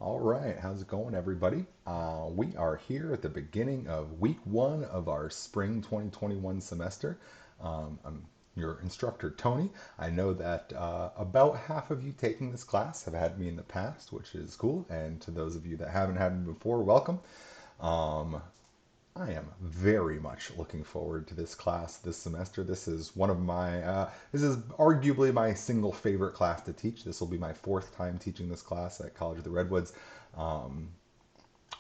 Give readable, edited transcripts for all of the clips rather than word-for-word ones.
All right, how's it going, everybody? We are here at the beginning of week one of our spring 2021 semester. I'm your instructor, Tony. I know that about half of you taking this class have had me in the past, which is cool. And to those of you that haven't had me before, welcome. Um, I am very much looking forward to this class this semester. This is arguably my single favorite class to teach. This will be my fourth time teaching this class at College of the Redwoods. Um,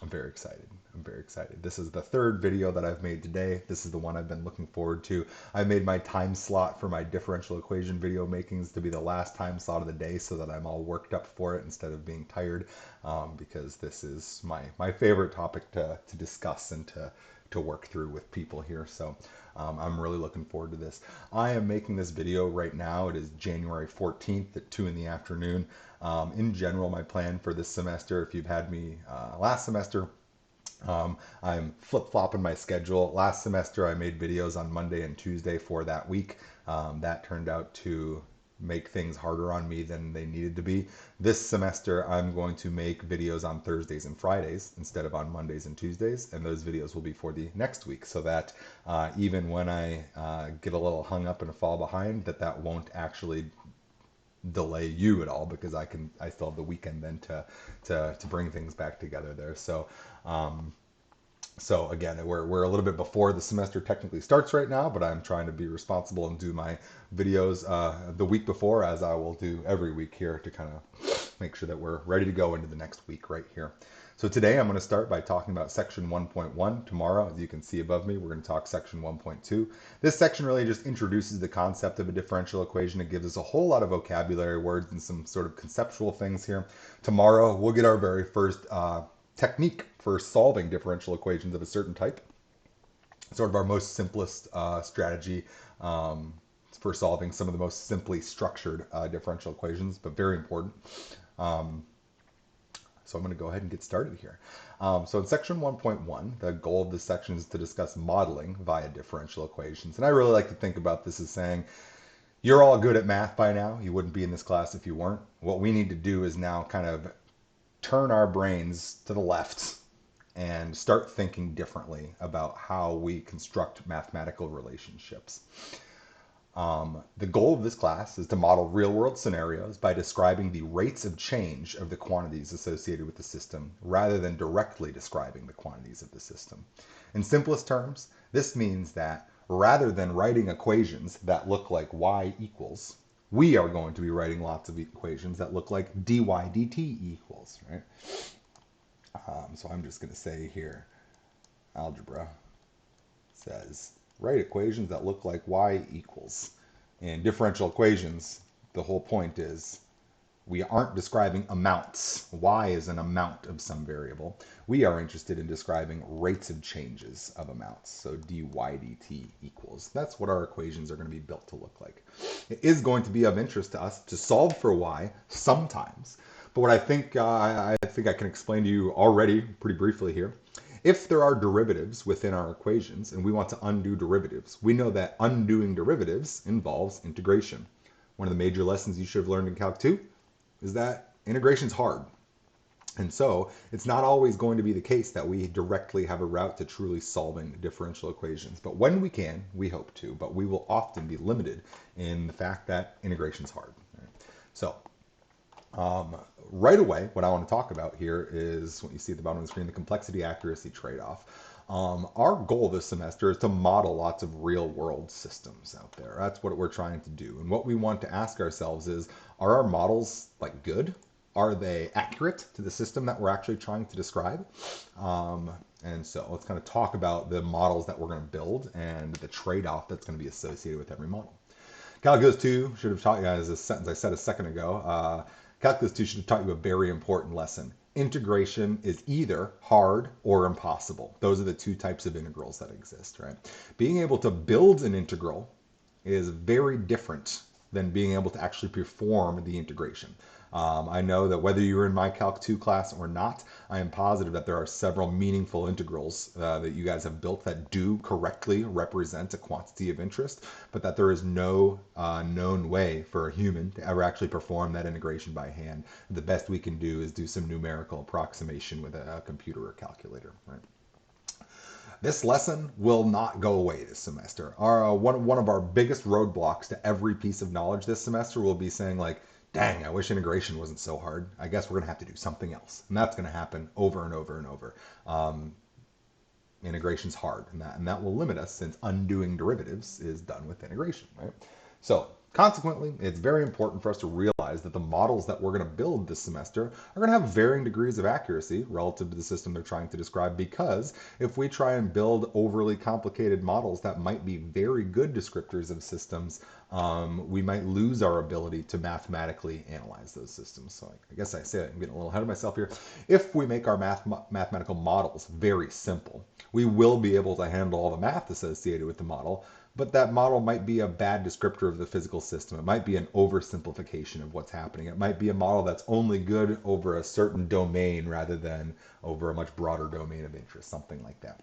I'm very excited. I'm very excited. This is the third video that I've made today. This is the one I've been looking forward to. I made my time slot for my differential equation video makings to be the last time slot of the day so that I'm all worked up for it instead of being tired, because this is my favorite topic to discuss and to work through with people here. So I'm really looking forward to this. I am making this video right now. It is January 14th at 2 in the afternoon. In general, my plan for this semester, if you've had me last semester, I'm flip-flopping my schedule. Last semester, I made videos on Monday and Tuesday for that week. That turned out to make things harder on me than they needed to be. This semester, I'm going to make videos on Thursdays and Fridays instead of on Mondays and Tuesdays, and those videos will be for the next week, so that even when I get a little hung up and fall behind, that won't actually delay you at all, because I still have the weekend then to bring things back together there. So again, we're a little bit before the semester technically starts right now, but I'm trying to be responsible and do my videos the week before, as I will do every week here, to kind of make sure that we're ready to go into the next week right here. So today I'm going to start by talking about section 1.1. Tomorrow, as you can see above me, we're going to talk section 1.2. This section really just introduces the concept of a differential equation. It gives us a whole lot of vocabulary words and some sort of conceptual things here. Tomorrow, we'll get our very first technique for solving differential equations of a certain type. Sort of our most simplest strategy for solving some of the most simply structured differential equations, but very important. Um, so I'm going to go ahead and get started here. So in section 1.1, the goal of this section is to discuss modeling via differential equations. And I really like to think about this as saying, you're all good at math by now. You wouldn't be in this class if you weren't. What we need to do is now kind of turn our brains to the left and start thinking differently about how we construct mathematical relationships. The goal of this class is to model real-world scenarios by describing the rates of change of the quantities associated with the system, rather than directly describing the quantities of the system. In simplest terms, this means that rather than writing equations that look like y equals, we are going to be writing lots of equations that look like dy dt equals, right? So I'm just going to say here, algebra says write equations that look like y equals. In differential equations, the whole point is we aren't describing amounts. Y is an amount of some variable. We are interested in describing rates of changes of amounts. So dy dt equals. That's what our equations are going to be built to look like. It is going to be of interest to us to solve for y sometimes. But what I think I can explain to you already pretty briefly here. If there are derivatives within our equations and we want to undo derivatives, we know that undoing derivatives involves integration. One of the major lessons you should have learned in Calc 2 is that integration is hard. And so it's not always going to be the case that we directly have a route to truly solving differential equations. But when we can, we hope to. But we will often be limited in the fact that integration is hard. So right away, what I want to talk about here is what you see at the bottom of the screen, the complexity accuracy trade-off. Our goal this semester is to model lots of real-world systems out there. That's what we're trying to do. And what we want to ask ourselves is, are our models like good? Are they accurate to the system that we're actually trying to describe? And so let's kind of talk about the models that we're going to build and the trade-off that's going to be associated with every model. Calculus 2 should have taught you guys a sentence I said a second ago. Calculus 2 should have taught you a very important lesson. Integration is either hard or impossible. Those are the two types of integrals that exist, right? Being able to build an integral is very different than being able to actually perform the integration. I know that whether you're in my Calc 2 class or not, I am positive that there are several meaningful integrals that you guys have built that do correctly represent a quantity of interest, but that there is no known way for a human to ever actually perform that integration by hand. The best we can do is do some numerical approximation with a computer or calculator, right? This lesson will not go away this semester. One of our biggest roadblocks to every piece of knowledge this semester will be saying like, dang, I wish integration wasn't so hard. I guess we're going to have to do something else. And that's going to happen over and over and over. Integration's hard, and that will limit us since undoing derivatives is done with integration, right? So consequently, it's very important for us to realize that the models that we're going to build this semester are going to have varying degrees of accuracy relative to the system they're trying to describe, because if we try and build overly complicated models that might be very good descriptors of systems, we might lose our ability to mathematically analyze those systems. So I guess I say I'm getting a little ahead of myself here. If we make our mathematical models very simple, we will be able to handle all the math associated with the model, but that model might be a bad descriptor of the physical system. It might be an oversimplification of what's happening. It might be a model that's only good over a certain domain rather than over a much broader domain of interest, something like that.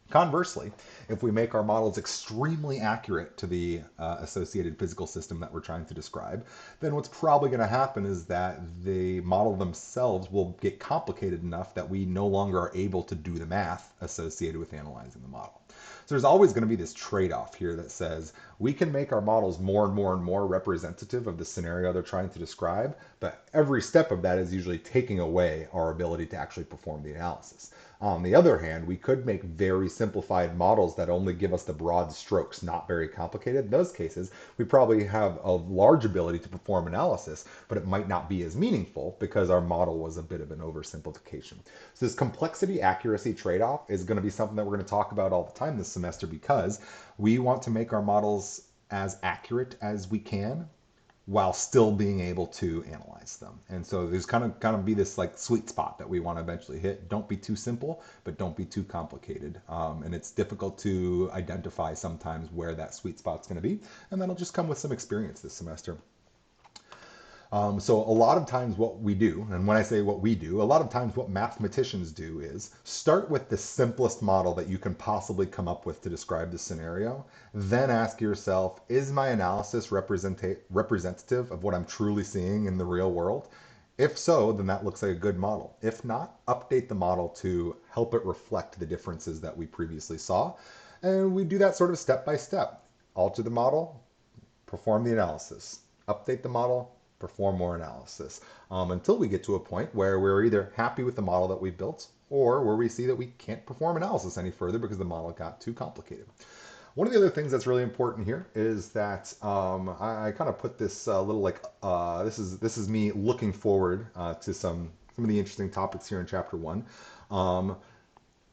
Conversely, if we make our models extremely accurate to the associated physical system that we're trying to describe, then what's probably going to happen is that the model themselves will get complicated enough that we no longer are able to do the math associated with analyzing the model. So there's always going to be this trade-off here that says we can make our models more and more and more representative of the scenario they're trying to describe, but every step of that is usually taking away our ability to actually perform the analysis. On the other hand, we could make very simplified models that only give us the broad strokes, not very complicated. In those cases, we probably have a large ability to perform analysis, but it might not be as meaningful because our model was a bit of an oversimplification. So this complexity accuracy trade-off is going to be something that we're going to talk about all the time this semester, because we want to make our models as accurate as we can while still being able to analyze them. And so there's kind of be this like sweet spot that we want to eventually hit. Don't be too simple, but don't be too complicated. And it's difficult to identify sometimes where that sweet spot's going to be. And that'll just come with some experience this semester. So a lot of times what we do, and when I say what we do, a lot of times what mathematicians do is start with the simplest model that you can possibly come up with to describe the scenario, then ask yourself, is my analysis representative of what I'm truly seeing in the real world? If so, then that looks like a good model. If not, update the model to help it reflect the differences that we previously saw. And we do that sort of step by step. Alter the model, perform the analysis. Update the model, perform more analysis, until we get to a point where we're either happy with the model that we built or where we see that we can't perform analysis any further because the model got too complicated. One of the other things that's really important here is that I kind of put this little like this is me looking forward to some of the interesting topics here in chapter 1.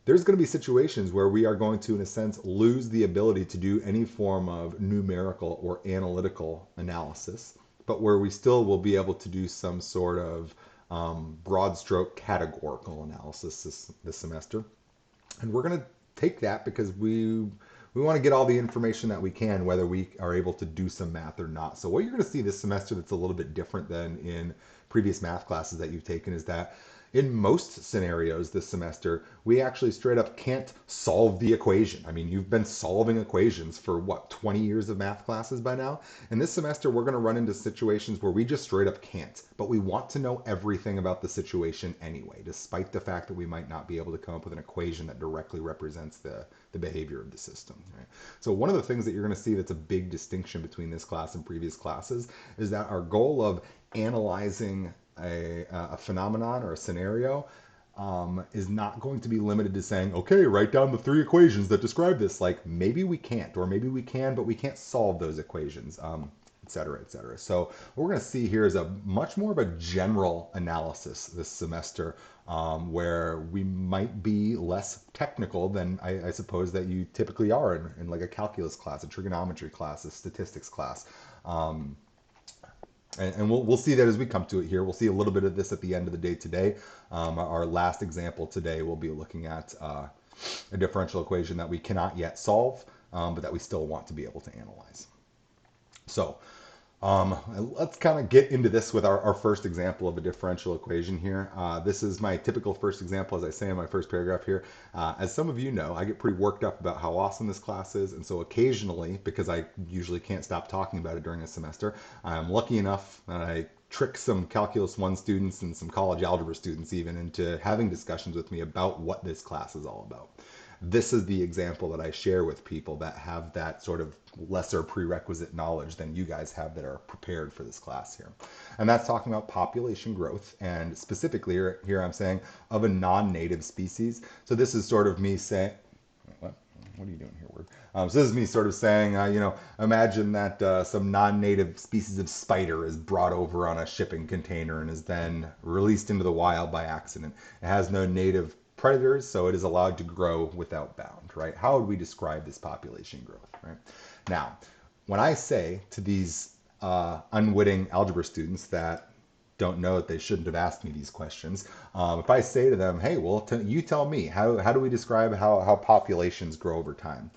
There's going to be situations where we are going to, in a sense, lose the ability to do any form of numerical or analytical analysis, but where we still will be able to do some sort of broad stroke categorical analysis this semester. And we're going to take that because we want to get all the information that we can, whether we are able to do some math or not. So what you're going to see this semester that's a little bit different than in previous math classes that you've taken is that in most scenarios this semester, we actually straight up can't solve the equation. I mean, you've been solving equations for what, 20 years of math classes by now? And this semester, we're going to run into situations where we just straight up can't, but we want to know everything about the situation anyway, despite the fact that we might not be able to come up with an equation that directly represents the behavior of the system. Right? So one of the things that you're going to see that's a big distinction between this class and previous classes is that our goal of analyzing a phenomenon or a scenario is not going to be limited to saying, okay, write down the 3 equations that describe this. Like, maybe we can't, or maybe we can, but we can't solve those equations, et cetera, et cetera. So what we're going to see here is a much more of a general analysis this semester, where we might be less technical than I suppose that you typically are in like a calculus class, a trigonometry class, a statistics class. And we'll see that as we come to it here. We'll see a little bit of this at the end of the day today. Our last example today, we'll be looking at a differential equation that we cannot yet solve, but that we still want to be able to analyze. So Let's kind of get into this with our first example of a differential equation here. This is my typical first example, as I say in my first paragraph here. As some of you know, I get pretty worked up about how awesome this class is, and so occasionally, because I usually can't stop talking about it during a semester, I'm lucky enough that I trick some Calculus 1 students and some college algebra students even into having discussions with me about what this class is all about. This is the example that I share with people that have that sort of lesser prerequisite knowledge than you guys have that are prepared for this class here. And that's talking about population growth, and specifically here I'm saying of a non-native species. So this is sort of me saying, what are you doing here, Word? So this is me sort of saying, imagine that some non-native species of spider is brought over on a shipping container and is then released into the wild by accident. It has no native predators, so it is allowed to grow without bound, right? How would we describe this population growth, right? Now, when I say to these unwitting algebra students that don't know that they shouldn't have asked me these questions, if I say to them, hey, well, you tell me, how do we describe how populations grow over time?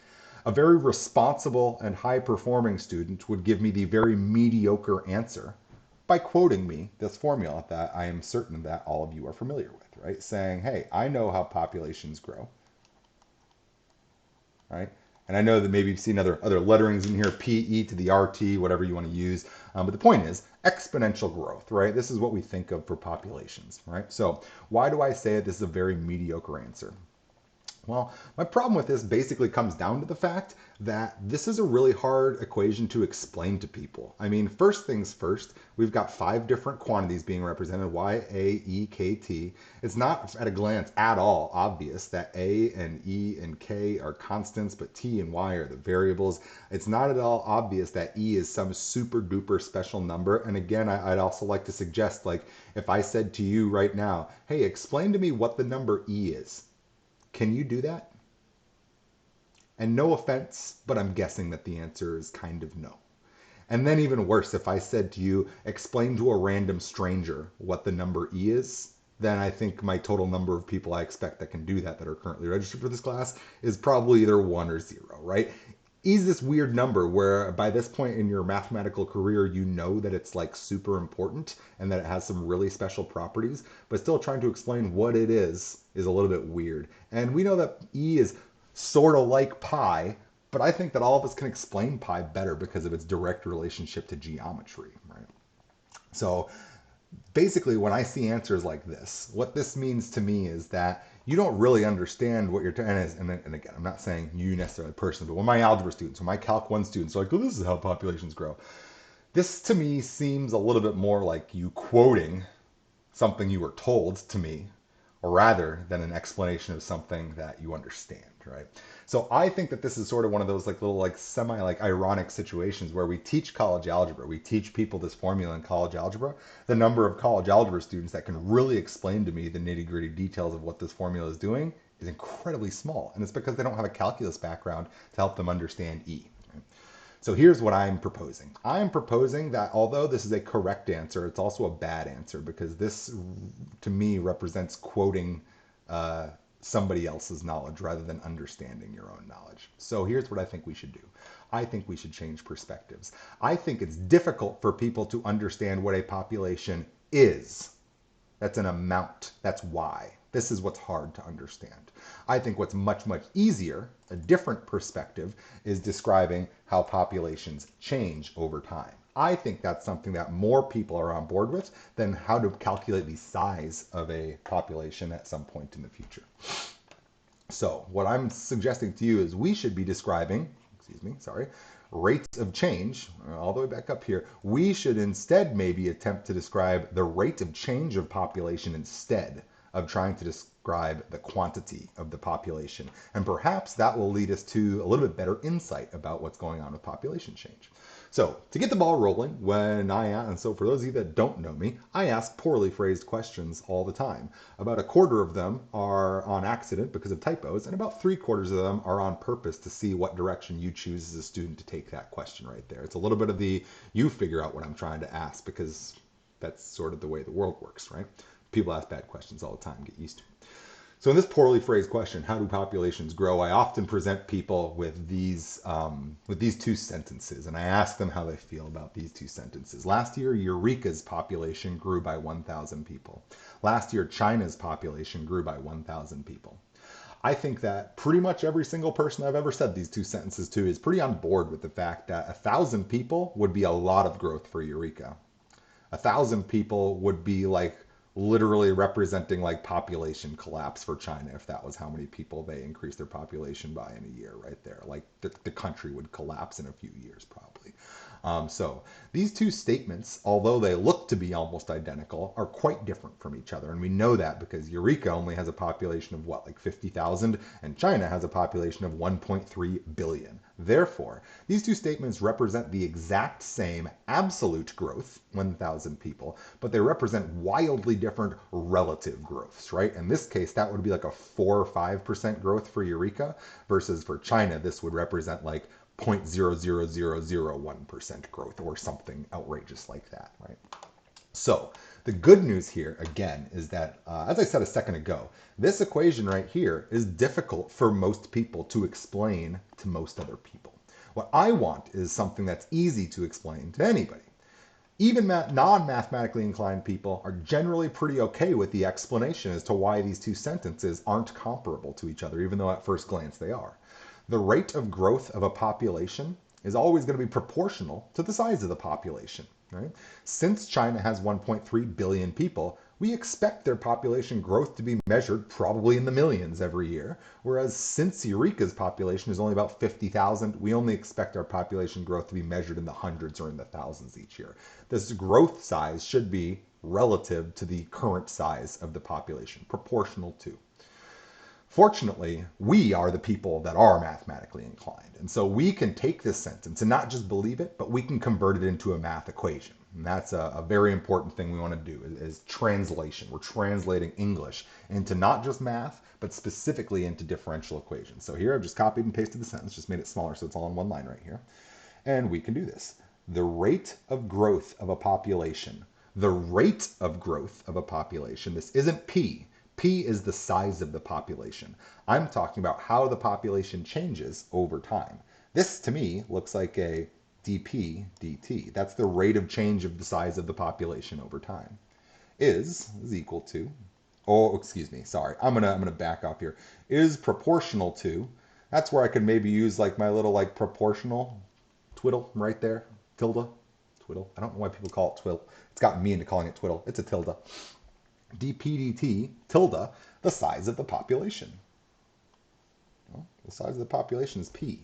A very responsible and high-performing student would give me the very mediocre answer by quoting me this formula that I am certain that all of you are familiar with, right? Saying, hey, I know how populations grow, right? And I know that maybe you've seen other letterings in here, P, E to the RT, whatever you want to use. But the point is exponential growth, right? This is what we think of for populations, right? So why do I say this is a very mediocre answer? Well, my problem with this basically comes down to the fact that this is a really hard equation to explain to people. I mean, first things first, we've got 5 different quantities being represented, y, a, e, k, t. It's not at a glance at all obvious that a and e and k are constants, but t and y are the variables. It's not at all obvious that e is some super duper special number. And again, I'd also like to suggest, like, if I said to you right now, hey, explain to me what the number e is. Can you do that? And no offense, but I'm guessing that the answer is kind of no. And then even worse, if I said to you, explain to a random stranger what the number E is, then I think my total number of people I expect that can do that are currently registered for this class is probably either 1 or 0, right? E is this weird number where by this point in your mathematical career, you know that it's like super important and that it has some really special properties, but still trying to explain what it is a little bit weird. And we know that E is sort of like pi, but I think that all of us can explain pi better because of its direct relationship to geometry, right? So basically, when I see answers like this, what this means to me is that you don't really understand what you're and again, I'm not saying you necessarily personally, but when my algebra students, when my Calc 1 students are like, oh, this is how populations grow. This to me seems a little bit more like you quoting something you were told to me, or rather than an explanation of something that you understand, right? So I think that this is sort of one of those like little like semi like ironic situations where we teach college algebra, we teach people this formula in college algebra. The number of college algebra students that can really explain to me the nitty-gritty details of what this formula is doing is incredibly small, and it's because they don't have a calculus background to help them understand E. Right? So here's what I'm proposing. I'm proposing that although this is a correct answer, it's also a bad answer because this, to me, represents quoting somebody else's knowledge rather than understanding your own knowledge. So here's what I think we should do. I think we should change perspectives. I think it's difficult for people to understand what a population is. That's an amount. That's why. This is what's hard to understand. I think what's much, much easier, a different perspective, is describing how populations change over time. I think that's something that more people are on board with than how to calculate the size of a population at some point in the future. So what I'm suggesting to you is we should be describing, rates of change, all the way back up here. We should instead maybe attempt to describe the rate of change of population instead of trying to describe the quantity of the population. And perhaps that will lead us to a little bit better insight about what's going on with population change. So to get the ball rolling, and so for those of you that don't know me, I ask poorly phrased questions all the time. About a quarter of them are on accident because of typos, and about 3/4 of them are on purpose to see what direction you choose as a student to take that question right there. It's a little bit of the, you figure out what I'm trying to ask because that's sort of the way the world works, right? People ask bad questions all the time, get used to it. So in this poorly phrased question, how do populations grow? I often present people with these two sentences, and I ask them how they feel about these two sentences. Last year, Eureka's population grew by 1,000 people. Last year, China's population grew by 1,000 people. I think that pretty much every single person I've ever said these two sentences to is pretty on board with the fact that 1,000 people would be a lot of growth for Eureka. 1,000 people would be like literally representing like population collapse for China if that was how many people they increased their population by in a year right there. Like the country would collapse in a few years probably. So these two statements, although they look to be almost identical, are quite different from each other. And we know that because Eureka only has a population of what, like 50,000, and China has a population of 1.3 billion. Therefore, these two statements represent the exact same absolute growth, 1,000 people, but they represent wildly different relative growths, right? In this case, that would be like a 4 or 5% growth for Eureka, versus for China, this would represent like 0.00001% growth or something outrageous like that, right? So the good news here, again, is that, as I said a second ago, this equation right here is difficult for most people to explain to most other people. What I want is something that's easy to explain to anybody. Even non-mathematically inclined people are generally pretty okay with the explanation as to why these two sentences aren't comparable to each other, even though at first glance they are. The rate of growth of a population is always going to be proportional to the size of the population, right? Since China has 1.3 billion people, we expect their population growth to be measured probably in the millions every year, whereas since Eureka's population is only about 50,000, we only expect our population growth to be measured in the hundreds or in the thousands each year. This growth size should be relative to the current size of the population, proportional to. Fortunately, we are the people that are mathematically inclined. And so we can take this sentence and not just believe it, but we can convert it into a math equation. And that's a very important thing we want to do is translation. We're translating English into not just math, but specifically into differential equations. So here I've just copied and pasted the sentence, just made it smaller so it's all in one line right here. And we can do this. The rate of growth of a population. The rate of growth of a population. This isn't P. P is the size of the population. I'm talking about how the population changes over time. This, to me, looks like a dp dt. That's the rate of change of the size of the population over time. Is equal to, oh, excuse me, sorry. I'm gonna back up here. Is proportional to, that's where I could maybe use like my little like proportional twiddle right there. Tilde. Twiddle. I don't know why people call it twiddle. It's gotten me into calling it twiddle. It's a tilde. dp dt tilde the size of the population. Well, the size of the population is p.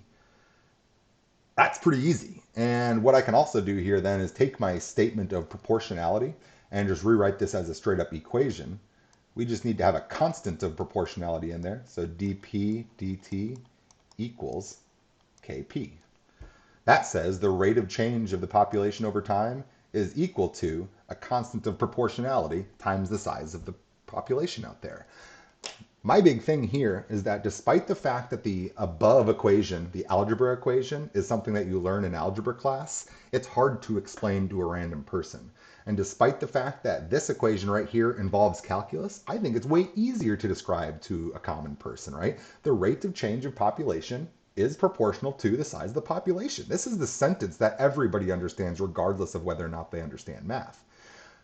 That's pretty easy. And what I can also do here then is take my statement of proportionality and just rewrite this as a straight up equation. We just need to have a constant of proportionality in there. So dp dt equals kp. That says the rate of change of the population over time is equal to a constant of proportionality times the size of the population out there. My big thing here is that despite the fact that the above equation, the algebra equation, is something that you learn in algebra class, it's hard to explain to a random person. And despite the fact that this equation right here involves calculus, I think it's way easier to describe to a common person, right? The rate of change of population is proportional to the size of the population. This is the sentence that everybody understands regardless of whether or not they understand math.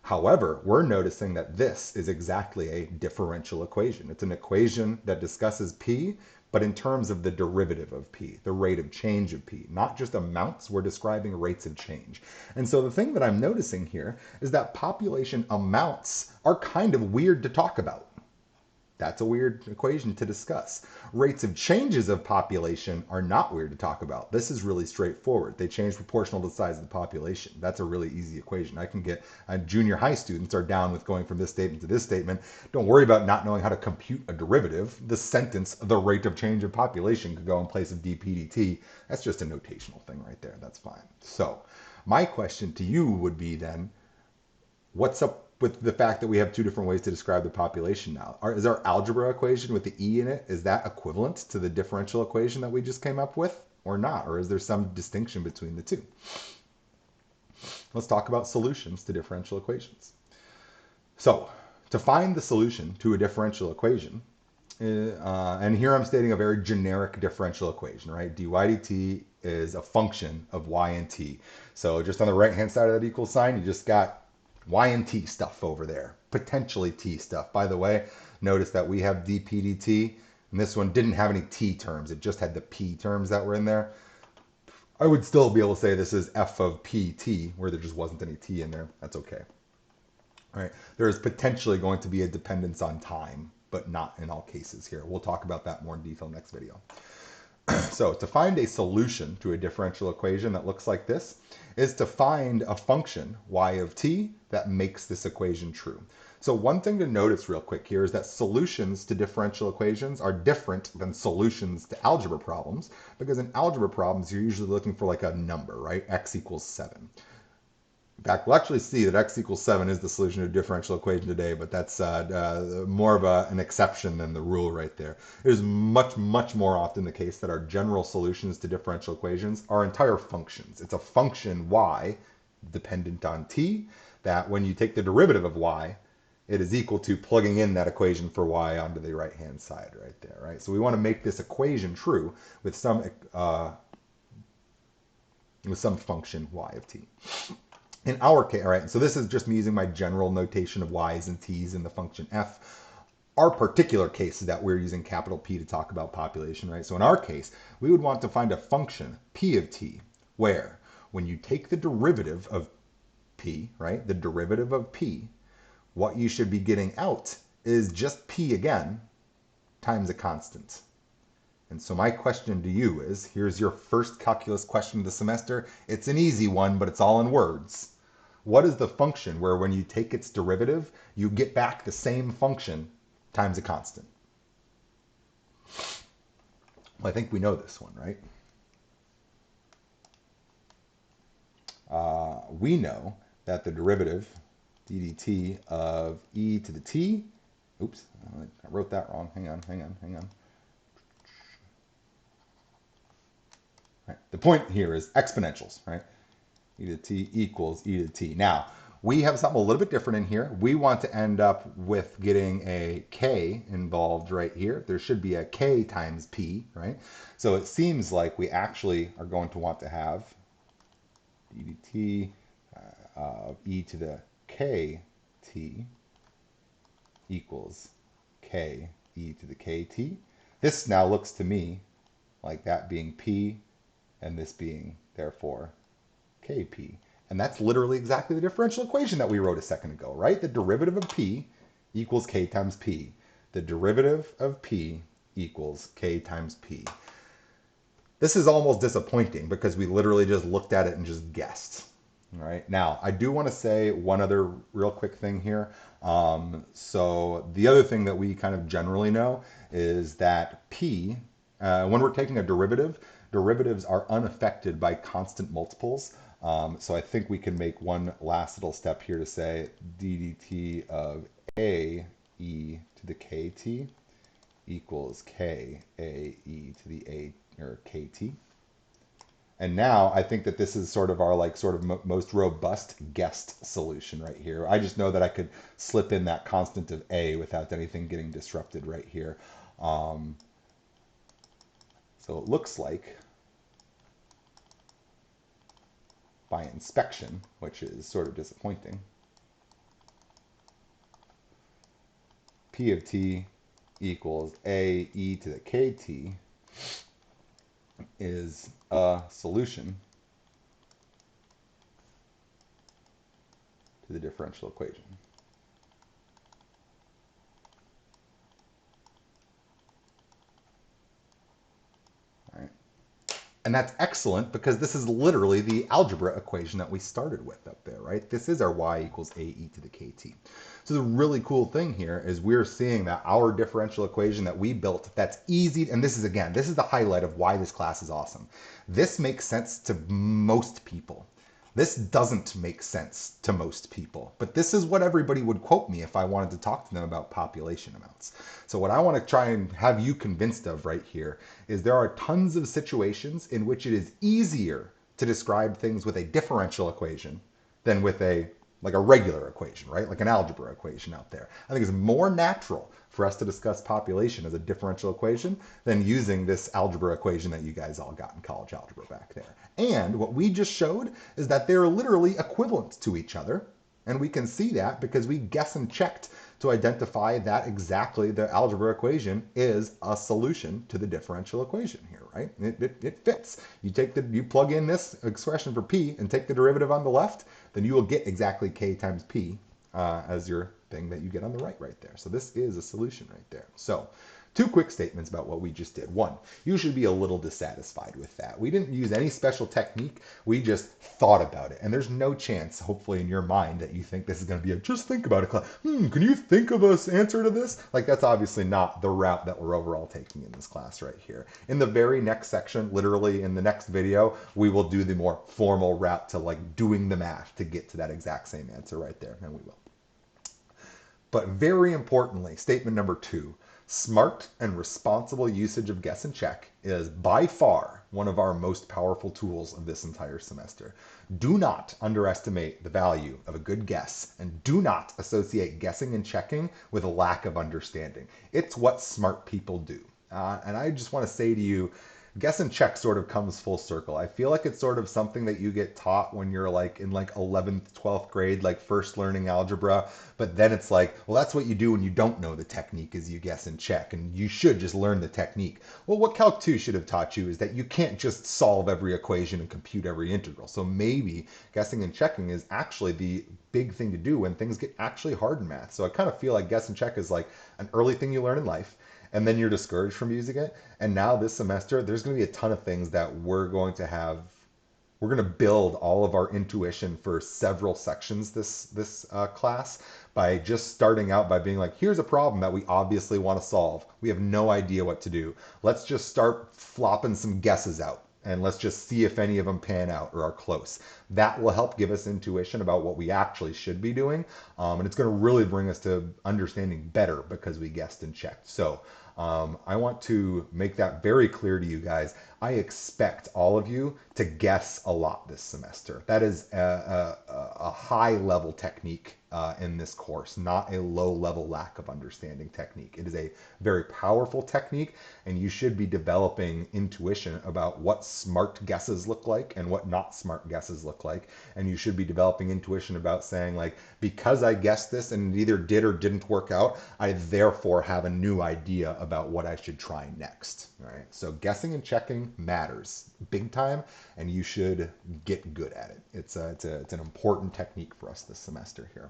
However, we're noticing that this is exactly a differential equation. It's an equation that discusses p, but in terms of the derivative of p, the rate of change of p, not just amounts, we're describing rates of change. And so the thing that I'm noticing here is that population amounts are kind of weird to talk about. That's a weird equation to discuss. Rates of changes of population are not weird to talk about. This is really straightforward. They change proportional to the size of the population. That's a really easy equation. I can get junior high students are down with going from this statement to this statement. Don't worry about not knowing how to compute a derivative. The sentence, the rate of change of population, could go in place of dp dt. That's just a notational thing right there. That's fine. So my question to you would be then, what's up with the fact that we have two different ways to describe the population now? Is our algebra equation with the e in it, is that equivalent to the differential equation that we just came up with or not? Or is there some distinction between the two? Let's talk about solutions to differential equations. So to find the solution to a differential equation, And here I'm stating a very generic differential equation, right? dy dt is a function of y and t. So just on the right-hand side of that equal sign, you just got y and t stuff over there, potentially t stuff. By the way, notice that we have dp dt, and this one didn't have any t terms. It just had the p terms that were in there. I would still be able to say this is f of pt, where there just wasn't any t in there. That's okay. All right. There is potentially going to be a dependence on time, but not in all cases here. We'll talk about that more in detail next video. So to find a solution to a differential equation that looks like this is to find a function, y of t, that makes this equation true. So one thing to notice real quick here is that solutions to differential equations are different than solutions to algebra problems, because in algebra problems, you're usually looking for like a number, right? X equals 7. In fact, we'll actually see that x equals 7 is the solution to a differential equation today, but that's more of an exception than the rule right there. It is much, much more often the case that our general solutions to differential equations are entire functions. It's a function y dependent on t that when you take the derivative of y, it is equal to plugging in that equation for y onto the right-hand side right there, right? So we want to make this equation true with some function y of t. In our case, all right, so this is just me using my general notation of y's and t's in the function f. Our particular case is that we're using capital P to talk about population, right? So in our case, we would want to find a function, p of t, where when you take the derivative of p, right, the derivative of p, what you should be getting out is just p again times a constant. And so my question to you is, here's your first calculus question of the semester. It's an easy one, but it's all in words. What is the function where when you take its derivative, you get back the same function times a constant? Well, I think we know this one, right? We know that the derivative, ddt of e to the t, oops, I wrote that wrong. Hang on. Right. The point here is exponentials, right? E to the t equals e to the t. Now, we have something a little bit different in here. We want to end up with getting a k involved right here. There should be a k times p, right? So it seems like we actually are going to want to have dt of e to the kt equals k e to the kt. This now looks to me like that being p and this being, therefore, kp. And that's literally exactly the differential equation that we wrote a second ago, right? The derivative of p equals k times p. The derivative of p equals k times p. This is almost disappointing because we literally just looked at it and just guessed. All right. Now, I do want to say one other real quick thing here. So the other thing that we kind of generally know is that p, when we're taking a derivative, derivatives are unaffected by constant multiples. So I think we can make one last little step here to say ddt of a e to the kt equals k a e to the a or kt. And now I think that this is sort of our most robust guessed solution right here. I just know that I could slip in that constant of a without anything getting disrupted right here. So it looks like by inspection, which is sort of disappointing, p of t equals a e to the kt is a solution to the differential equation. All right. And that's excellent because this is literally the algebra equation that we started with up there, right? This is our y equals a e to the kt. So the really cool thing here is we're seeing that our differential equation that we built, that's easy, and this is the highlight of why this class is awesome. This makes sense to most people. This doesn't make sense to most people, but this is what everybody would quote me if I wanted to talk to them about population amounts. So what I want to try and have you convinced of right here is there are tons of situations in which it is easier to describe things with a differential equation than with a like a regular equation, right? Like an algebra equation out there. I think it's more natural for us to discuss population as a differential equation than using this algebra equation that you guys all got in college algebra back there. And what we just showed is that they're literally equivalent to each other. And we can see that because we guessed and checked to identify that exactly the algebra equation is a solution to the differential equation here, right? It fits. You plug in this expression for p and take the derivative on the left, then you will get exactly k times p as your thing that you get on the right there. So this is a solution right there. So two quick statements about what we just did. One, you should be a little dissatisfied with that. We didn't use any special technique. We just thought about it. And there's no chance, hopefully, in your mind that you think this is going to be a just think about it class. Can you think of an answer to this? Like, that's obviously not the route that we're overall taking in this class right here. In the very next section, literally in the next video, we will do the more formal route to like doing the math to get to that exact same answer right there. And we will. But very importantly, statement number 2, smart and responsible usage of guess and check is by far one of our most powerful tools of this entire semester. Do not underestimate the value of a good guess, and do not associate guessing and checking with a lack of understanding. It's what smart people do. And I just want to say to you, guess and check sort of comes full circle. I feel like it's sort of something that you get taught when you're like in like 11th, 12th grade, like first learning algebra. But then it's like, well, that's what you do when you don't know the technique is you guess and check. And you should just learn the technique. Well, what Calc 2 should have taught you is that you can't just solve every equation and compute every integral. So maybe guessing and checking is actually the big thing to do when things get actually hard in math. So I kind of feel like guess and check is like an early thing you learn in life, and then you're discouraged from using it. And now this semester, there's going to be a ton of things that we're going to build all of our intuition for several sections this class by just starting out by being like, here's a problem that we obviously want to solve. We have no idea what to do. Let's just start flopping some guesses out, and let's just see if any of them pan out or are close. That will help give us intuition about what we actually should be doing. And it's going to really bring us to understanding better because we guessed and checked. So I want to make that very clear to you guys. I expect all of you to guess a lot this semester. That is a high level technique in this course, not a low level lack of understanding technique. It is a very powerful technique, and you should be developing intuition about what smart guesses look like and what not smart guesses look like. And you should be developing intuition about saying like, because I guessed this and it either did or didn't work out, I therefore have a new idea about what I should try next. All right. So guessing and checking matters big time, and you should get good at it. It's an important technique for us this semester here.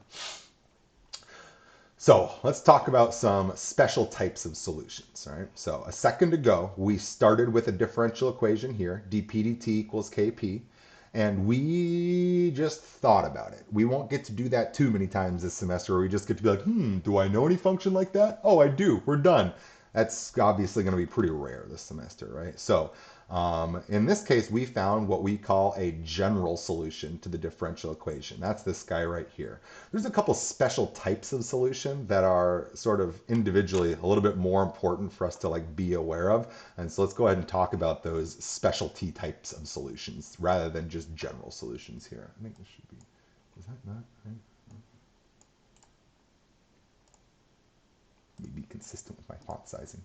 So let's talk about some special types of solutions. All right. So a second ago, we started with a differential equation here, dp dt equals kp. And we just thought about it. We won't get to do that too many times this semester where we just get to be like, do I know any function like that? Oh, I do. We're done. That's obviously going to be pretty rare this semester, right? So in this case, we found what we call a general solution to the differential equation. That's this guy right here. There's a couple special types of solution that are sort of individually a little bit more important for us to like be aware of. And so let's go ahead and talk about those specialty types of solutions rather than just general solutions here. I think this should be, is that not right? Be consistent with my font sizing.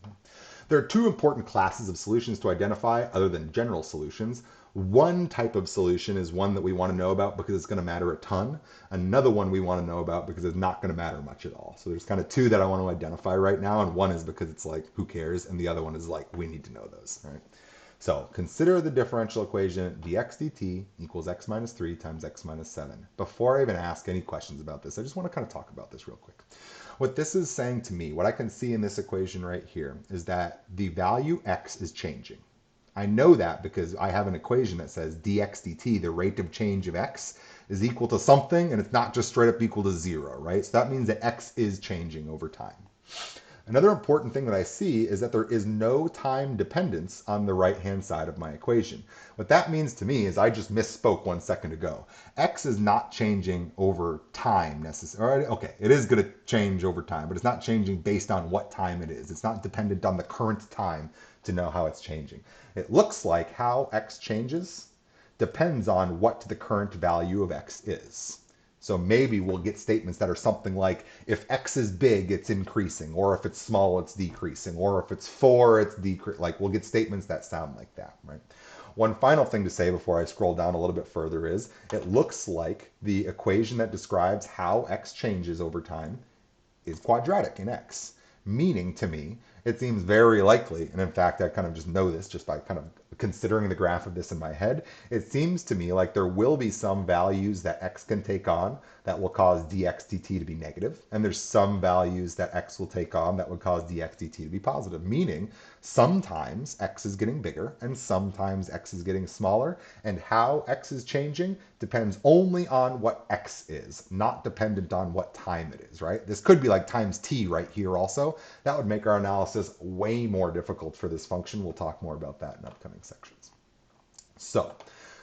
There are two important classes of solutions to identify other than general solutions. One type of solution is one that we want to know about because it's going to matter a ton. Another one we want to know about because it's not going to matter much at all. So there's kind of two that I want to identify right now, and one is because it's like, who cares? And the other one is like, we need to know those, right? So consider the differential equation dx dt equals x minus 3 times x minus 7. Before I even ask any questions about this, I just want to kind of talk about this real quick. What this is saying to me, what I can see in this equation right here, is that the value x is changing. I know that because I have an equation that says dx dt, the rate of change of x, is equal to something, and it's not just straight up equal to 0, right? So that means that x is changing over time. Another important thing that I see is that there is no time dependence on the right-hand side of my equation. What that means to me is I just misspoke 1 second ago. X is not changing over time necessarily. Okay, it is going to change over time, but it's not changing based on what time it is. It's not dependent on the current time to know how it's changing. It looks like how X changes depends on what the current value of X is. So maybe we'll get statements that are something like, if x is big, it's increasing, or if it's small, it's decreasing, or if it's 4, it's decreasing. Like, we'll get statements that sound like that, right? One final thing to say before I scroll down a little bit further is, it looks like the equation that describes how x changes over time is quadratic in x, meaning to me, it seems very likely, and in fact, I kind of just know this just by kind of considering the graph of this in my head, it seems to me like there will be some values that x can take on that will cause dx dt to be negative, and there's some values that x will take on that would cause dx dt to be positive, meaning sometimes x is getting bigger and sometimes x is getting smaller, and how x is changing depends only on what x is, not dependent on what time it is, right? This could be like times t right here also. That would make our analysis way more difficult for this function. We'll talk more about that in upcoming sections. So,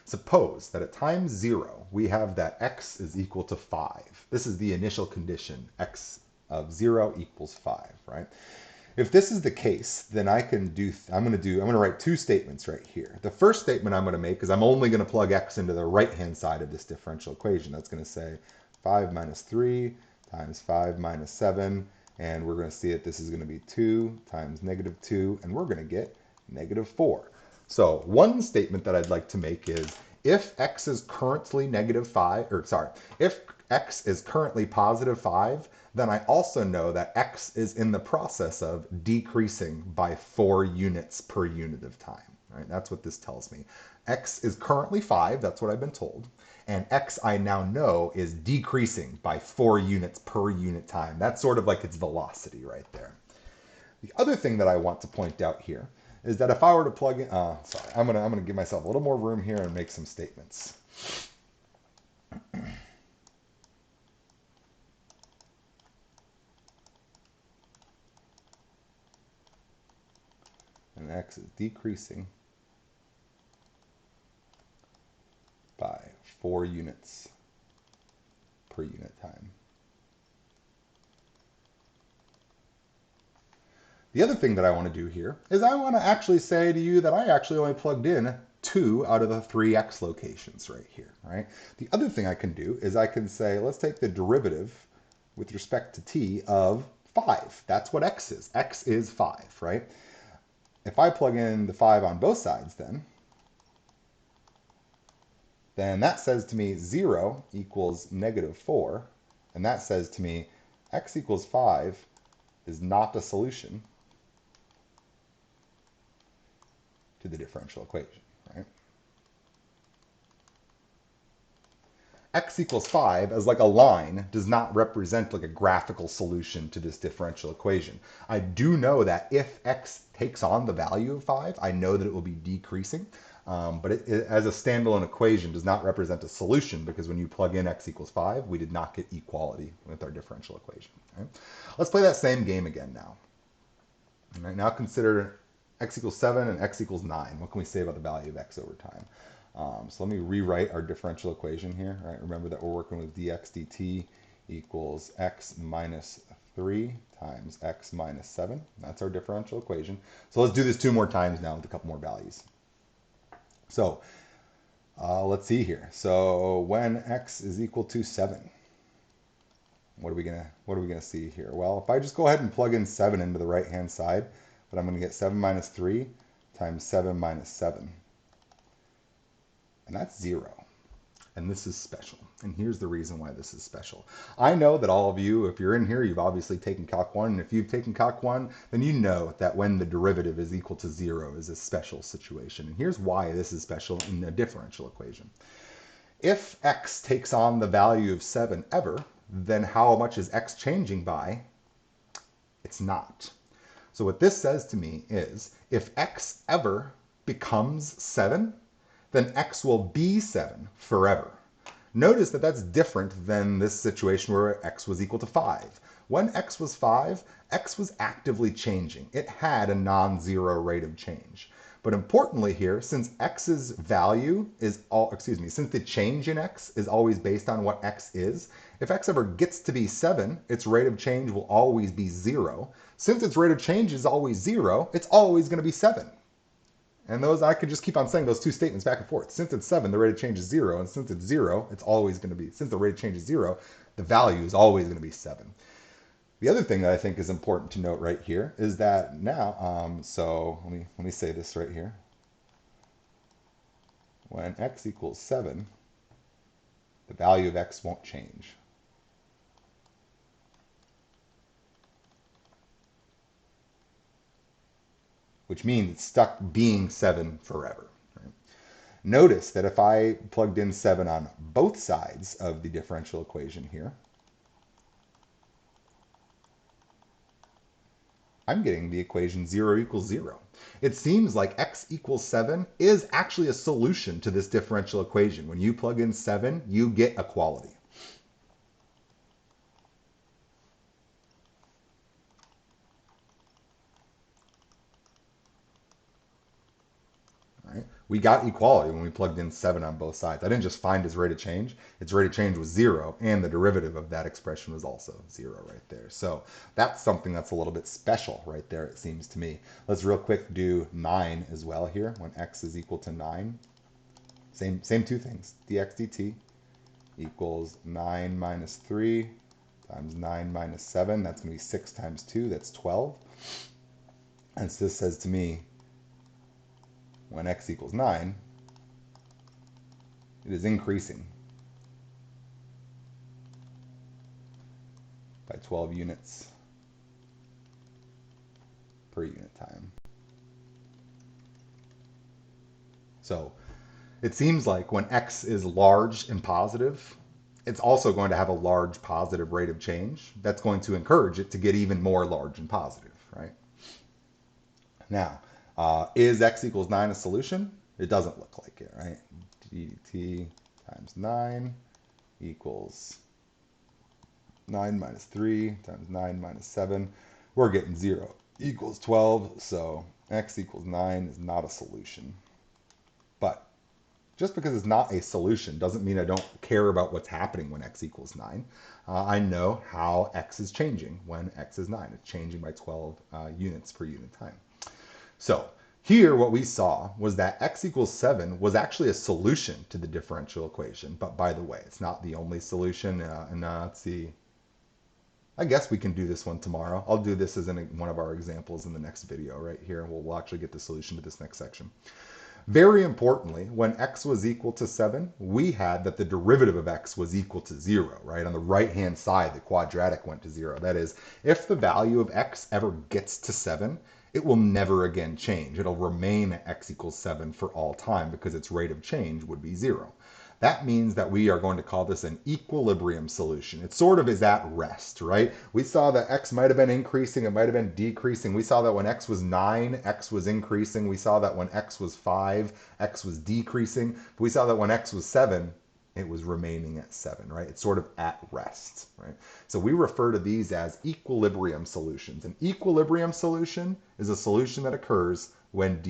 suppose that at time 0, we have that x is equal to 5. This is the initial condition, x of 0 equals 5, right? If this is the case, then I'm going to write two statements right here. The first statement I'm going to make is I'm only going to plug x into the right-hand side of this differential equation. That's going to say 5 minus 3 times 5 minus 7, and we're going to see that this is going to be 2 times negative 2, and we're going to get negative 4. So one statement that I'd like to make is, if x is currently if x is currently positive 5, then I also know that x is in the process of decreasing by 4 units per unit of time. Right? That's what this tells me. X is currently 5, that's what I've been told, and x I now know is decreasing by 4 units per unit time. That's sort of like its velocity right there. The other thing that I want to point out here is that if I were to plug in, I'm gonna give myself a little more room here and make some statements. And x is decreasing by 4 units per unit time. The other thing that I want to do here is I want to actually say to you that I actually only plugged in 2 out of the 3x locations right here, right? The other thing I can do is I can say, let's take the derivative with respect to t of 5. That's what x is. X is 5, right? If I plug in the 5 on both sides then that says to me 0 equals negative 4, and that says to me x equals 5 is not a solution to the differential equation, right? X equals 5 as like a line does not represent like a graphical solution to this differential equation. I do know that if x takes on the value of 5, I know that it will be decreasing, but it as a standalone equation does not represent a solution, because when you plug in x equals 5, we did not get equality with our differential equation. Right? Let's play that same game again now. All right, now consider x equals 7 and x equals 9. What can we say about the value of x over time? So let me rewrite our differential equation here. Right? Remember that we're working with dx dt equals x minus 3 times x minus 7. That's our differential equation. So let's do this 2 more times now with a couple more values. So let's see here. So when x is equal to 7, what are we gonna see here? Well, if I just go ahead and plug in 7 into the right-hand side, but I'm going to get 7 minus 3 times 7 minus 7. And that's 0. And this is special. And here's the reason why this is special. I know that all of you, if you're in here, you've obviously taken Calc 1. And if you've taken Calc 1, then you know that when the derivative is equal to 0 is a special situation. And here's why this is special in a differential equation. If x takes on the value of 7 ever, then how much is x changing by? It's not. So what this says to me is, if x ever becomes 7, then x will be 7 forever. Notice that that's different than this situation where x was equal to 5. When x was 5, x was actively changing. It had a non-zero rate of change. But importantly here, since x's value is since the change in x is always based on what x is, if x ever gets to be 7, its rate of change will always be 0. Since its rate of change is always 0, it's always going to be 7. And those, I could just keep on saying those two statements back and forth. Since it's 7, the rate of change is 0. And since it's 0, it's always going to be, since the rate of change is 0, the value is always going to be 7. The other thing that I think is important to note right here is that now, so let me say this right here. When x equals 7, the value of x won't change. Which means it's stuck being 7 forever. Right? Notice that if I plugged in 7 on both sides of the differential equation here, I'm getting the equation 0 equals 0. It seems like x equals 7 is actually a solution to this differential equation. When you plug in 7, you get equality. Right? We got equality when we plugged in 7 on both sides. I didn't just find its rate of change. Its rate of change was 0, and the derivative of that expression was also 0 right there. So that's something that's a little bit special right there, it seems to me. Let's real quick do 9 as well here. When x is equal to 9, same two things. dx dt equals 9 minus 3 times 9 minus 7. That's going to be 6 times 2. That's 12. And so this says to me, when x equals 9, it is increasing by 12 units per unit time. So it seems like when x is large and positive, it's also going to have a large positive rate of change. That's going to encourage it to get even more large and positive, right? Now, is x equals 9 a solution? It doesn't look like it, right? dt times 9 equals 9 minus 3 times 9 minus 7. We're getting 0 equals 12, so x equals 9 is not a solution. But just because it's not a solution doesn't mean I don't care about what's happening when x equals 9. I know how x is changing when x is 9. It's changing by 12 units per unit time. So here what we saw was that x equals 7 was actually a solution to the differential equation. But by the way, it's not the only solution. Let's see. I guess we can do this one tomorrow. I'll do this as one of our examples in the next video right here. We'll actually get the solution to this next section. Very importantly, when x was equal to 7, we had that the derivative of x was equal to 0, right? On the right-hand side, the quadratic went to 0. That is, if the value of x ever gets to 7, it will never again change. It'll remain at x equals 7 for all time because its rate of change would be 0. That means that we are going to call this an equilibrium solution. It sort of is at rest, right? We saw that x might have been increasing, it might have been decreasing. We saw that when x was 9, x was increasing. We saw that when x was 5, x was decreasing. But we saw that when x was 7, it was remaining at 7, right? It's sort of at rest, right? So we refer to these as equilibrium solutions. An equilibrium solution is a solution that occurs when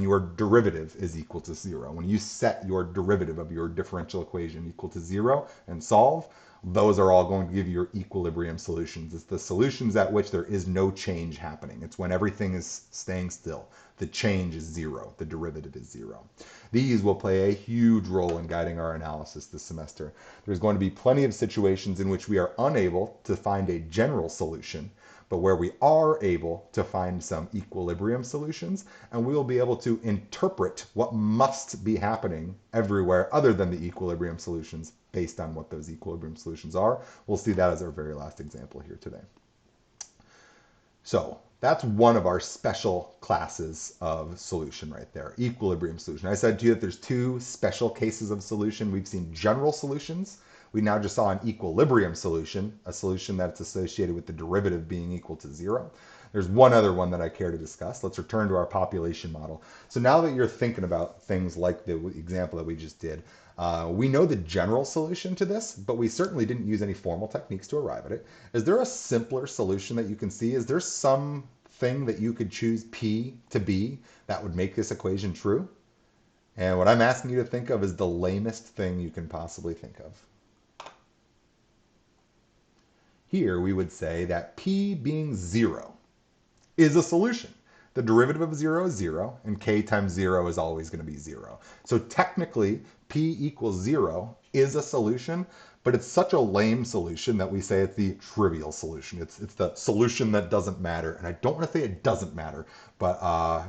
your derivative is equal to 0. When you set your derivative of your differential equation equal to 0 and solve, those are all going to give you your equilibrium solutions. It's the solutions at which there is no change happening. It's when everything is staying still. The change is 0. The derivative is 0. These will play a huge role in guiding our analysis this semester. There's going to be plenty of situations in which we are unable to find a general solution, but where we are able to find some equilibrium solutions, and we will be able to interpret what must be happening everywhere other than the equilibrium solutions based on what those equilibrium solutions are. We'll see that as our very last example here today. So that's one of our special classes of solution right there, equilibrium solution. I said to you that there's two special cases of solution. We've seen general solutions. We now just saw an equilibrium solution, a solution that's associated with the derivative being equal to 0. There's one other one that I care to discuss. Let's return to our population model. So now that you're thinking about things like the example that we just did, we know the general solution to this, but we certainly didn't use any formal techniques to arrive at it. Is there a simpler solution that you can see? Is there something that you could choose P to be that would make this equation true? And what I'm asking you to think of is the lamest thing you can possibly think of. Here we would say that P being 0 is a solution. the derivative of 0 is 0, and k times 0 is always going to be 0. So technically, p equals 0 is a solution, but it's such a lame solution that we say it's the trivial solution. It's the solution that doesn't matter. And I don't want to say it doesn't matter, but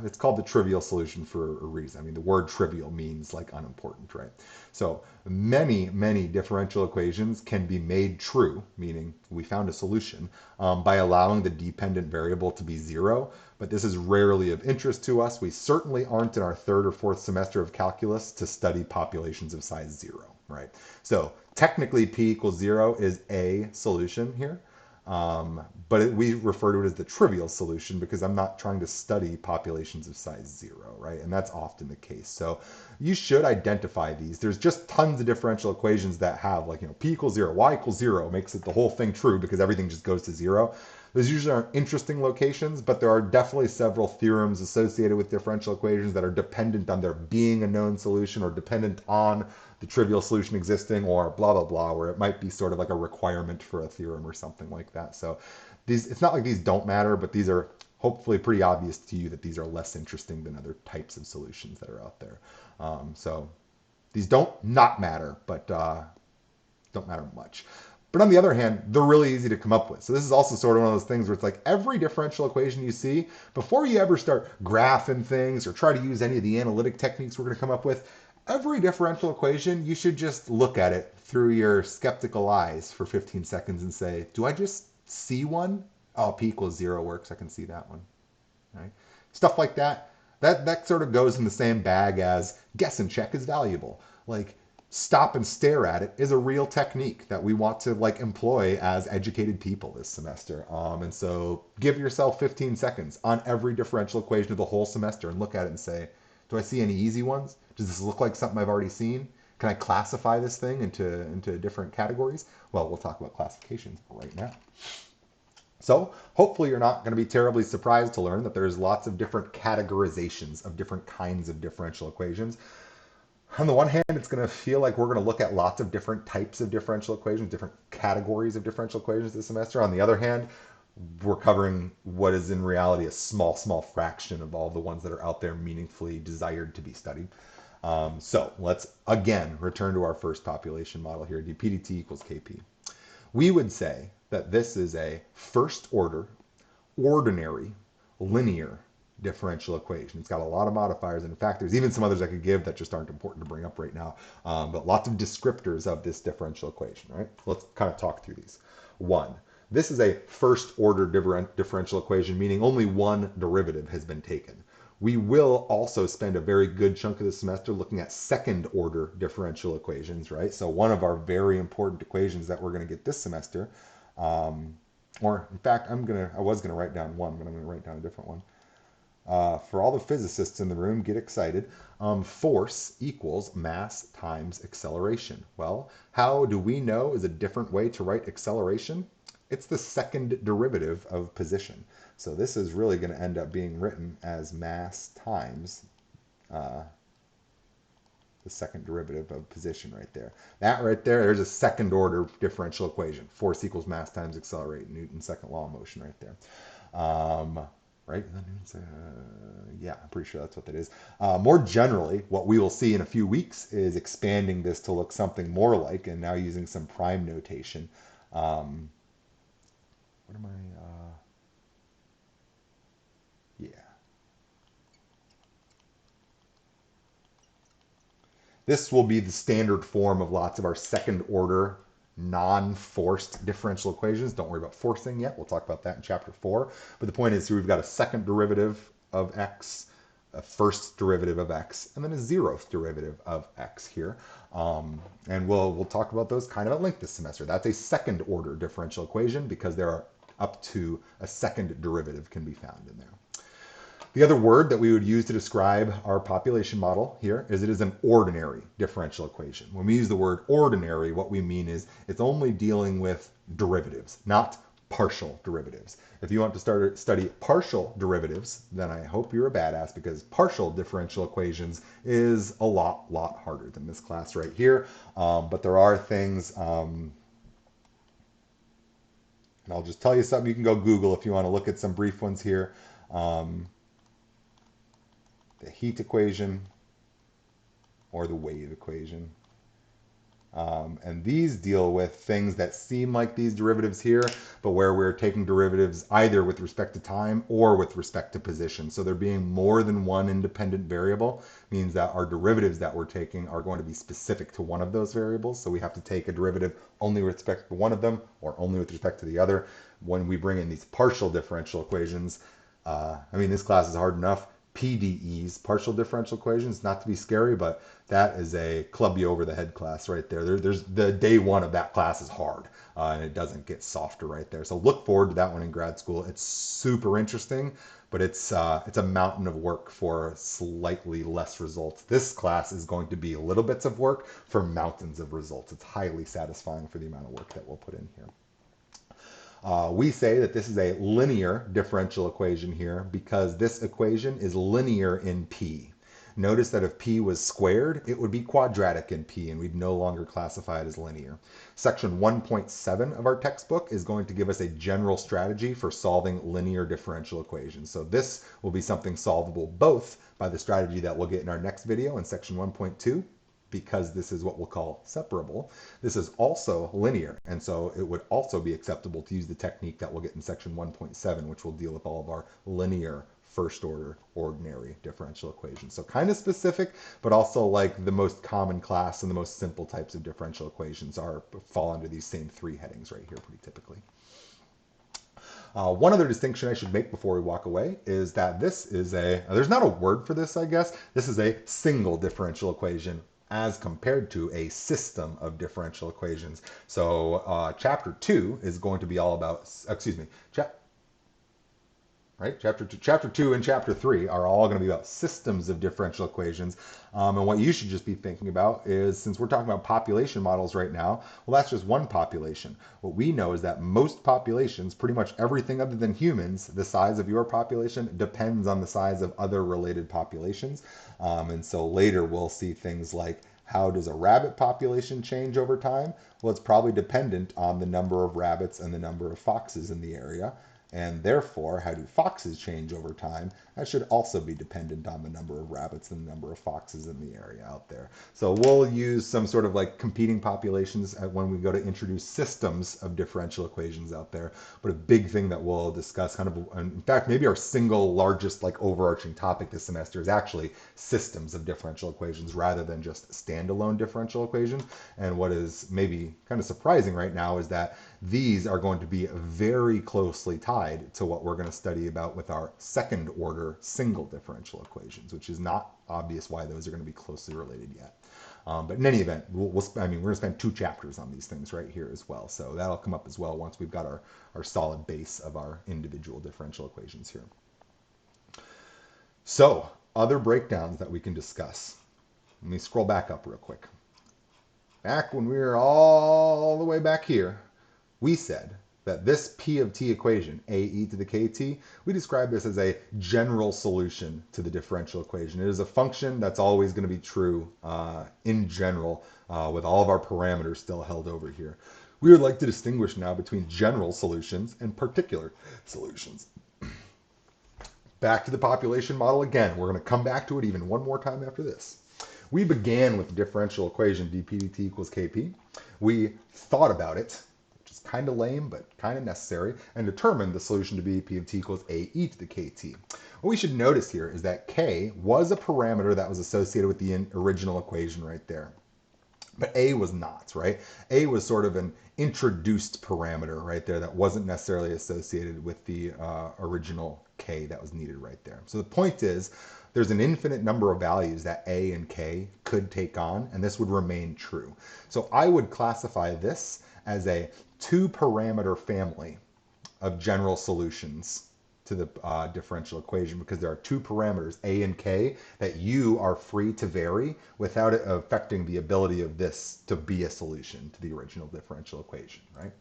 it's called the trivial solution for a reason. I mean, the word trivial means like unimportant, right? So many differential equations can be made true, meaning we found a solution, by allowing the dependent variable to be 0. But this is rarely of interest to us. We certainly aren't in our third or fourth semester of calculus to study populations of size 0, right? So technically p equals 0 is a solution here. But we refer to it as the trivial solution because I'm not trying to study populations of size 0, right? And that's often the case. So you should identify these. There's just tons of differential equations that have like, p equals 0, y equals 0 makes it the whole thing true because everything just goes to 0. Those usually aren't interesting locations, but there are definitely several theorems associated with differential equations that are dependent on there being a known solution or dependent on the trivial solution existing or blah, blah, blah, where it might be sort of like a requirement for a theorem or something like that. So it's not like these don't matter, but these are hopefully pretty obvious to you that these are less interesting than other types of solutions that are out there. So these don't not matter, but don't matter much. But on the other hand, they're really easy to come up with. So this is also sort of one of those things where it's like every differential equation you see, before you ever start graphing things or try to use any of the analytic techniques we're going to come up with, every differential equation, you should just look at it through your skeptical eyes for 15 seconds and say, do I just see one? Oh, p equals 0 works. I can see that one. Right? Stuff like that. That sort of goes in the same bag as guess and check is valuable. Like stop and stare at it is a real technique that we want to like employ as educated people this semester. And so give yourself 15 seconds on every differential equation of the whole semester and look at it and say, do I see any easy ones? Does this look like something I've already seen? Can I classify this thing into different categories? Well, we'll talk about classifications right now. So hopefully you're not going to be terribly surprised to learn that there's lots of different categorizations of different kinds of differential equations. On the one hand, it's going to feel like we're going to look at lots of different types of differential equations, different categories of differential equations this semester. On the other hand, we're covering what is in reality a small fraction of all the ones that are out there meaningfully desired to be studied. So let's again return to our first population model here, dp/dt equals kp. We would say that this is a first order, ordinary, linear differential equation. It's got a lot of modifiers, and in fact, there's even some others I could give that just aren't important to bring up right now, but lots of descriptors of this differential equation, right? Let's kind of talk through these. One, this is a first order differential equation, meaning only one derivative has been taken. We will also spend a very good chunk of the semester looking at second order differential equations, right? So one of our very important equations that we're going to get this semester, or in fact, I was gonna write down one, but I'm gonna write down a different one. For all the physicists in the room, get excited. Force equals mass times acceleration. Well, how do we know is a different way to write acceleration? It's the second derivative of position. So this is really going to end up being written as mass times the second derivative of position right there. That right there, there's a second order differential equation. Force equals mass times accelerate, Newton's second law of motion right there. Right? Yeah, I'm pretty sure that's what that is. More generally, what we will see in a few weeks is expanding this to look something more like, and now using some prime notation. What am I? Yeah. This will be the standard form of lots of our second order non-forced differential equations. Don't worry about forcing yet. We'll talk about that in chapter 4. But the point is here we've got a second derivative of x, a first derivative of x, and then a zeroth derivative of x here. And we'll talk about those kind of at length this semester. That's a second order differential equation because there are up to a second derivative can be found in there. The other word that we would use to describe our population model here is it is an ordinary differential equation. When we use the word ordinary, what we mean is it's only dealing with derivatives, not partial derivatives. If you want to study partial derivatives, then I hope you're a badass because partial differential equations is a lot harder than this class right here. But there are things, and I'll just tell you something. You can go Google if you want to look at some brief ones here. the heat equation, or the wave equation. And these deal with things that seem like these derivatives here, but where we're taking derivatives either with respect to time or with respect to position. So there being more than one independent variable means that our derivatives that we're taking are going to be specific to one of those variables. So we have to take a derivative only with respect to one of them or only with respect to the other. When we bring in these partial differential equations, this class is hard enough. PDEs, partial differential equations, not to be scary, but that is a club you over the head class right there. There's the day one of that class is hard, and it doesn't get softer right there. So look forward to that one in grad school. It's super interesting, but it's a mountain of work for slightly less results. This class is going to be little bits of work for mountains of results. It's highly satisfying for the amount of work that we'll put in here. We say that this is a linear differential equation here because this equation is linear in P. Notice that if P was squared, it would be quadratic in P, and we'd no longer classify it as linear. Section 1.7 of our textbook is going to give us a general strategy for solving linear differential equations. So this will be something solvable both by the strategy that we'll get in our next video in section 1.2, because this is what we'll call separable. This is also linear, and so it would also be acceptable to use the technique that we'll get in section 1.7, which will deal with all of our linear first order ordinary differential equations. So kind of specific, but also like the most common class and the most simple types of differential equations fall under these same three headings right here pretty typically. One other distinction I should make before we walk away is that this is there's not a word for this, I guess. This is a single differential equation as compared to a system of differential equations. So chapter 2 is going to be all about, Chapter 2 and Chapter 3 are all going to be about systems of differential equations. And what you should just be thinking about is, since we're talking about population models right now, well, that's just one population. What we know is that most populations, pretty much everything other than humans, the size of your population depends on the size of other related populations. And so later we'll see things like, how does a rabbit population change over time? Well, it's probably dependent on the number of rabbits and the number of foxes in the area. And therefore, how do foxes change over time? That should also be dependent on the number of rabbits and the number of foxes in the area out there. So we'll use some sort of like competing populations when we go to introduce systems of differential equations out there. But a big thing that we'll discuss, in fact, maybe our single largest like overarching topic this semester is actually systems of differential equations rather than just standalone differential equations. And what is maybe kind of surprising right now is that these are going to be very closely tied to what we're going to study about with our second order single differential equations, which is not obvious why those are going to be closely related yet. But in any event, we're going to spend 2 chapters on these things right here as well. So that'll come up as well once we've got our solid base of our individual differential equations here. So other breakdowns that we can discuss. Let me scroll back up real quick. Back when we were all the way back here, we said that this P of t equation, ae to the kt, we describe this as a general solution to the differential equation. It is a function that's always going to be true in general with all of our parameters still held over here. We would like to distinguish now between general solutions and particular solutions. Back to the population model again. We're going to come back to it even one more time after this. We began with the differential equation dp dt equals kp. We thought about it, kind of lame, but kind of necessary, and determined the solution to be p of t equals ae to the kt. What we should notice here is that k was a parameter that was associated with the original equation right there. But a was not, right? A was sort of an introduced parameter right there that wasn't necessarily associated with the original k that was needed right there. So the point is, there's an infinite number of values that a and k could take on, and this would remain true. So I would classify this as a 2-parameter family of general solutions to the differential equation, because there are 2 parameters, a and k, that you are free to vary without it affecting the ability of this to be a solution to the original differential equation, right?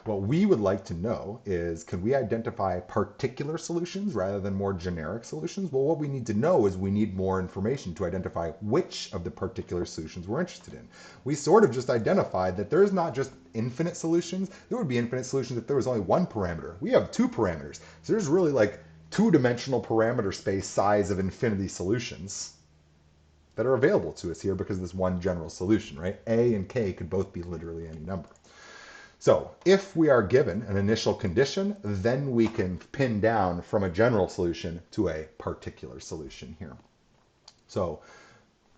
What we would like to know is, can we identify particular solutions rather than more generic solutions? Well, what we need to know is we need more information to identify which of the particular solutions we're interested in. We sort of just identified that there's not just infinite solutions. There would be infinite solutions if there was only one parameter. We have 2 parameters. So there's really like two-dimensional parameter space size of infinity solutions that are available to us here because of this one general solution, right? A and K could both be literally any number. So if we are given an initial condition, then we can pin down from a general solution to a particular solution here. So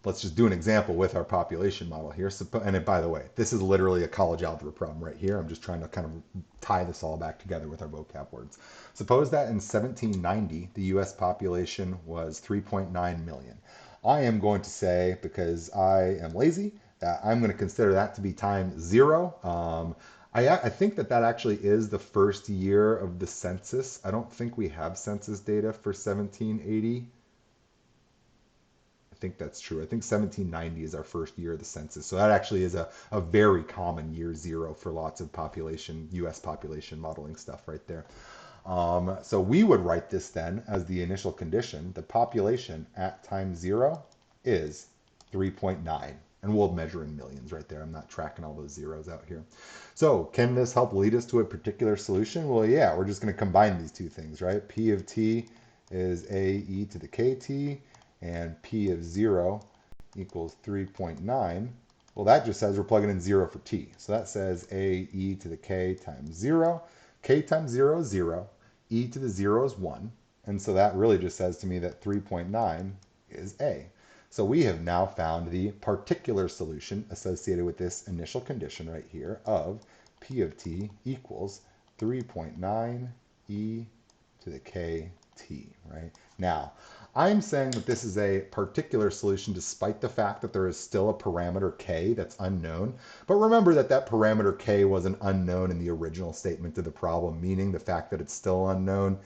let's just do an example with our population model here. And by the way, this is literally a college algebra problem right here. I'm just trying to kind of tie this all back together with our vocab words. Suppose that in 1790, the US population was 3.9 million. I am going to say, because I am lazy, that I'm going to consider that to be time 0. I think that actually is the first year of the census. I don't think we have census data for 1780. I think that's true. I think 1790 is our first year of the census. So that actually is a very common year 0 for lots of population, US population modeling stuff right there. So we would write this then as the initial condition. The population at time 0 is 3.9. And we'll measure in millions right there. I'm not tracking all those zeros out here. So can this help lead us to a particular solution? Well, yeah, we're just going to combine these two things, right? P of t is a e to the kt, and P of 0 equals 3.9. Well, that just says we're plugging in 0 for t. So that says a e to the k times 0. K times 0 is 0. E to the 0 is 1. And so that really just says to me that 3.9 is a. So we have now found the particular solution associated with this initial condition right here of P of t equals 3.9 e to the kt, right? Now, I'm saying that this is a particular solution despite the fact that there is still a parameter k that's unknown. But remember that that parameter k was an unknown in the original statement of the problem, meaning the fact that it's still unknown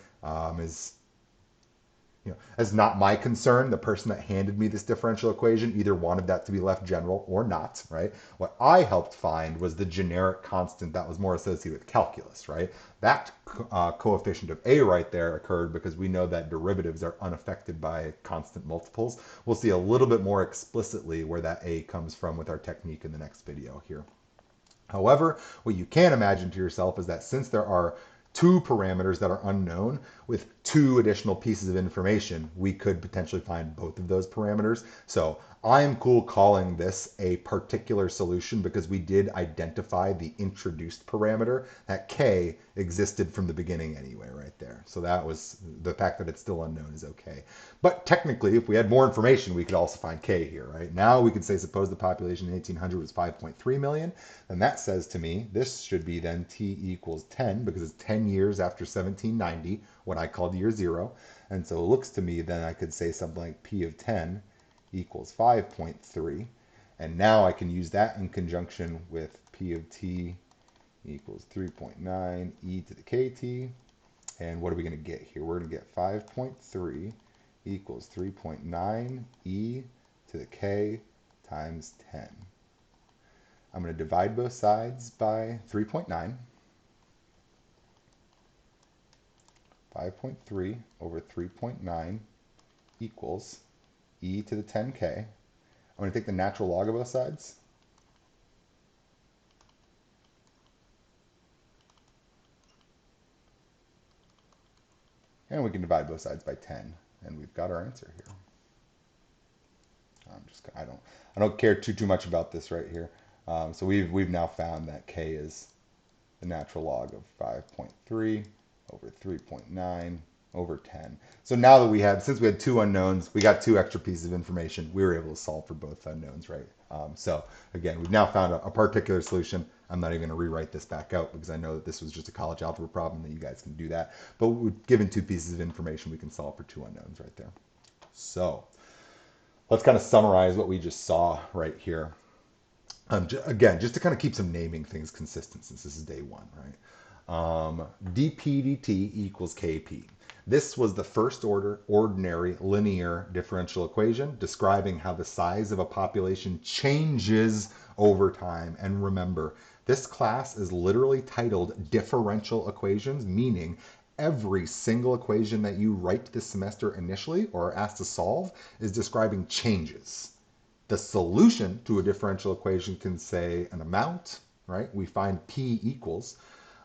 is not my concern. The person that handed me this differential equation either wanted that to be left general or not, right? What I helped find was the generic constant that was more associated with calculus, right? That coefficient of a right there occurred because we know that derivatives are unaffected by constant multiples. We'll see a little bit more explicitly where that a comes from with our technique in the next video here. However, what you can imagine to yourself is that since there are two parameters that are unknown with two additional pieces of information, we could potentially find both of those parameters. So I am cool calling this a particular solution because we did identify the introduced parameter. That k existed from the beginning anyway, right there. So that was the fact that it's still unknown is okay. But technically, if we had more information, we could also find k here, right? Now we could say, suppose the population in 1800 was 5.3 million. And that says to me, this should be then t equals 10 because it's 10 years after 1790, what I called year 0. And so it looks to me then I could say something like p of 10 equals 5.3. And now I can use that in conjunction with p of t equals 3.9 e to the kt. And what are we going to get here? We're going to get 5.3 equals 3.9 e to the k times 10. I'm going to divide both sides by 3.9. 5.3 over 3.9 equals e to the 10k. I'm going to take the natural log of both sides. And we can divide both sides by 10, and we've got our answer here. I don't care too much about this right here. So we've now found that k is the natural log of 5.3 over 3.9 over 10. So now that since we had two unknowns, we got two extra pieces of information, we were able to solve for both unknowns, right? So again, we've now found a particular solution. I'm not even going to rewrite this back out because I know that this was just a college algebra problem that you guys can do that. But given two pieces of information, we can solve for two unknowns right there. So let's kind of summarize what we just saw right here. Again, just to kind of keep some naming things consistent since this is day one, right? dp dt equals kp. This was the first order ordinary linear differential equation describing how the size of a population changes over time. And remember, this class is literally titled differential equations, meaning every single equation that you write this semester initially or are asked to solve is describing changes. The solution to a differential equation can say an amount, right? We find p equals,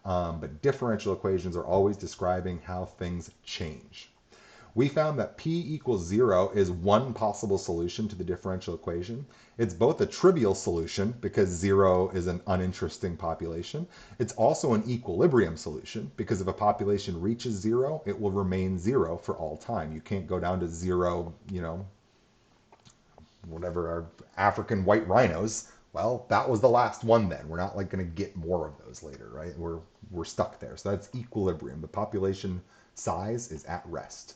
but differential equations are always describing how things change. we found that p equals 0 is one possible solution to the differential equation. It's both a trivial solution because 0 is an uninteresting population. It's also an equilibrium solution because if a population reaches 0, it will remain 0 for all time. You can't go down to 0, whatever, our African white rhinos. Well, that was the last one then. We're not like going to get more of those later, right? We're stuck there. So that's equilibrium. The population size is at rest.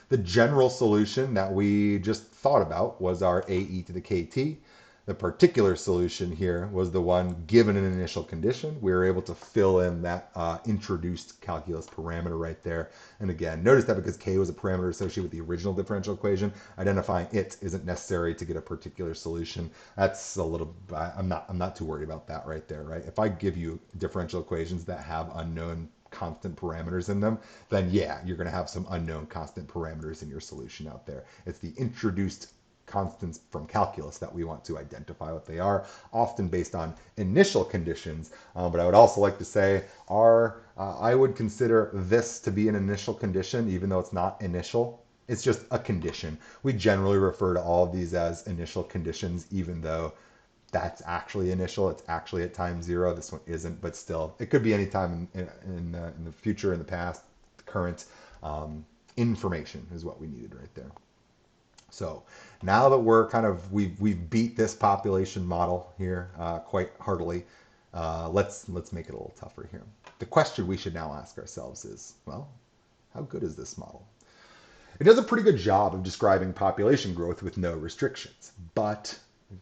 The general solution that we just thought about was our AE to the KT. The particular solution here was the one given an initial condition. We were able to fill in that introduced calculus parameter right there. And again, notice that because k was a parameter associated with the original differential equation, identifying it isn't necessary to get a particular solution. That's a little, I'm not too worried about that right there, right? If I give you differential equations that have unknown constant parameters in them, then yeah, you're going to have some unknown constant parameters in your solution out there. It's the introduced constants from calculus that we want to identify what they are, often based on initial conditions. But I would also like to say I would consider this to be an initial condition, even though it's not initial. It's just a condition. We generally refer to all of these as initial conditions, even though that's actually initial. It's actually at time 0. This one isn't, but still, it could be any time in the future, in the past, the current. Information is what we needed right there. So now that we're we've beat this population model here quite heartily, let's make it a little tougher here. The question we should now ask ourselves is, well, how good is this model? It does a pretty good job of describing population growth with no restrictions, but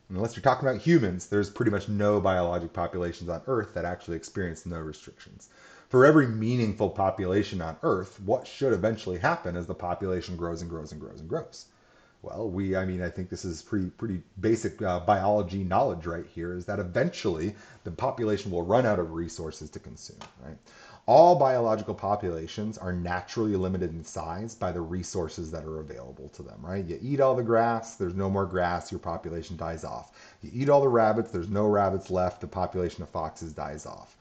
unless you're talking about humans, there's pretty much no biologic populations on Earth that actually experience no restrictions. For every meaningful population on Earth, what should eventually happen as the population grows and grows and grows and grows? Well, I think this is pretty basic biology knowledge right here, is that eventually the population will run out of resources to consume, right? All biological populations are naturally limited in size by the resources that are available to them, right? You eat all the grass, there's no more grass, your population dies off. You eat all the rabbits, there's no rabbits left, the population of foxes dies off.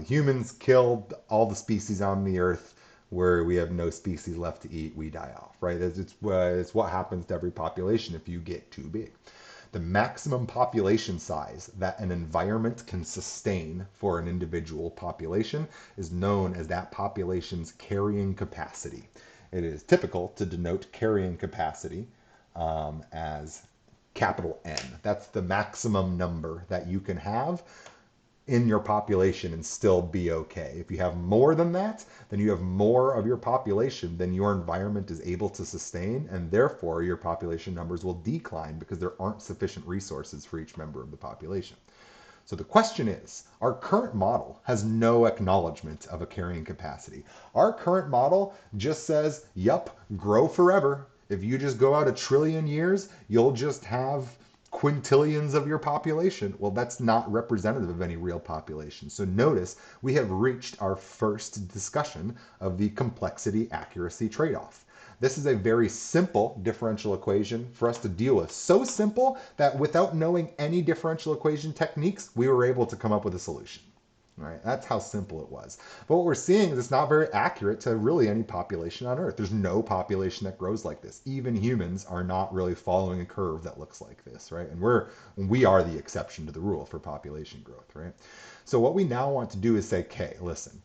Humans killed all the species on the earth, where we have no species left to eat, we die off, right? It's what happens to every population if you get too big. The maximum population size that an environment can sustain for an individual population is known as that population's carrying capacity. It is typical to denote carrying capacity as capital N. That's the maximum number that you can have in your population and still be okay. If you have more than that, then you have more of your population than your environment is able to sustain, and therefore your population numbers will decline because there aren't sufficient resources for each member of the population. So the question is, our current model has no acknowledgement of a carrying capacity. Our current model just says, yup, grow forever. If you just go out 1 trillion years, you'll just have quintillions of your population. Well, that's not representative of any real population. So notice we have reached our first discussion of the complexity accuracy trade-off. This is a very simple differential equation for us to deal with. So simple that without knowing any differential equation techniques, we were able to come up with a solution. Right? That's how simple it was. But what we're seeing is it's not very accurate to really any population on Earth. There's no population that grows like this. Even humans are not really following a curve that looks like this, right? And we are the exception to the rule for population growth, right? So what we now want to do is say, okay, listen,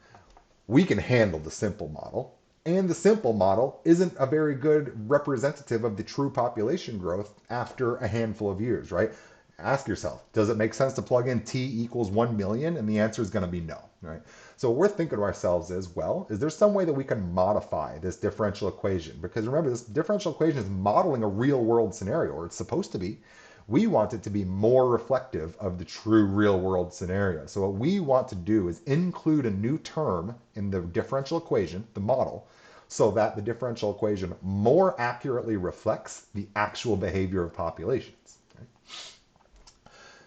we can handle the simple model, and the simple model isn't a very good representative of the true population growth after a handful of years, right? Ask yourself, does it make sense to plug in t equals 1 million? And the answer is going to be no, right? So what we're thinking to ourselves is, well, is there some way that we can modify this differential equation? Because remember, this differential equation is modeling a real world scenario, or it's supposed to be. We want it to be more reflective of the true real world scenario. So what we want to do is include a new term in the differential equation, the model, so that the differential equation more accurately reflects the actual behavior of populations.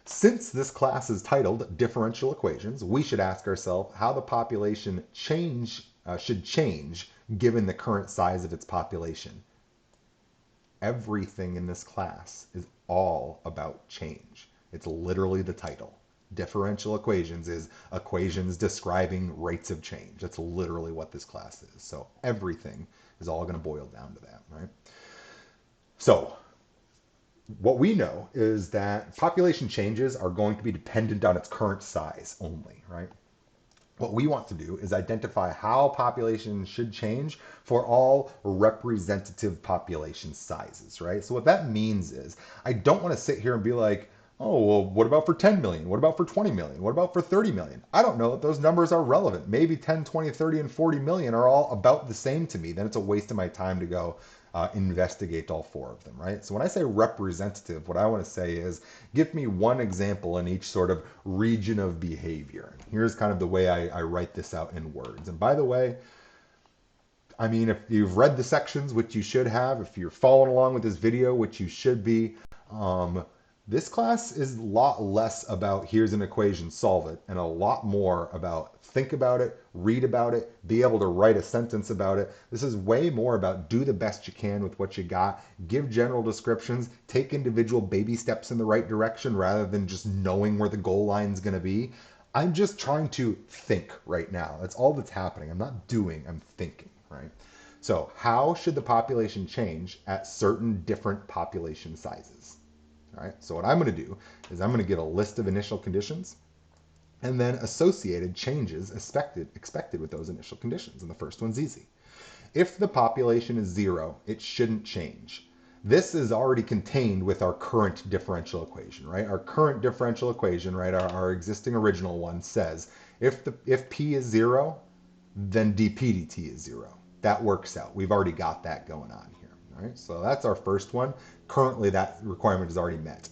Since this class is titled Differential Equations, we should ask ourselves how the population should change given the current size of its population. Everything in this class is all about change. It's literally the title. Differential equations is equations describing rates of change. That's literally what this class is. So everything is all going to boil down to that, right? So what we know is that population changes are going to be dependent on its current size only, right? What we want to do is identify how population should change for all representative population sizes, right? So what that means is I don't want to sit here and be like, oh, well, what about for 10 million? What about for 20 million? What about for 30 million? I don't know if those numbers are relevant. Maybe 10, 20, 30, and 40 million are all about the same to me. Then it's a waste of my time to go investigate all four of them, right? So when I say representative, what I want to say is give me one example in each sort of region of behavior. Here's kind of the way I write this out in words. And by the way, I mean, if you've read the sections, which you should have, if you're following along with this video, which you should be, this class is a lot less about here's an equation, solve it, and a lot more about think about it, read about it, be able to write a sentence about it. This is way more about do the best you can with what you got, give general descriptions, take individual baby steps in the right direction rather than just knowing where the goal line is going to be. I'm just trying to think right now. That's all that's happening. I'm not doing, I'm thinking, right? So how should the population change at certain different population sizes? All right, so what I'm going to do is I'm going to give a list of initial conditions and then associated changes expected with those initial conditions. And the first one's easy. If the population is 0, it shouldn't change. This is already contained with our current differential equation, right? Our current differential equation, right, our existing original one says if P is 0, then dp dt is 0. That works out. We've already got that going on here. All right, so that's our first one. Currently, that requirement is already met.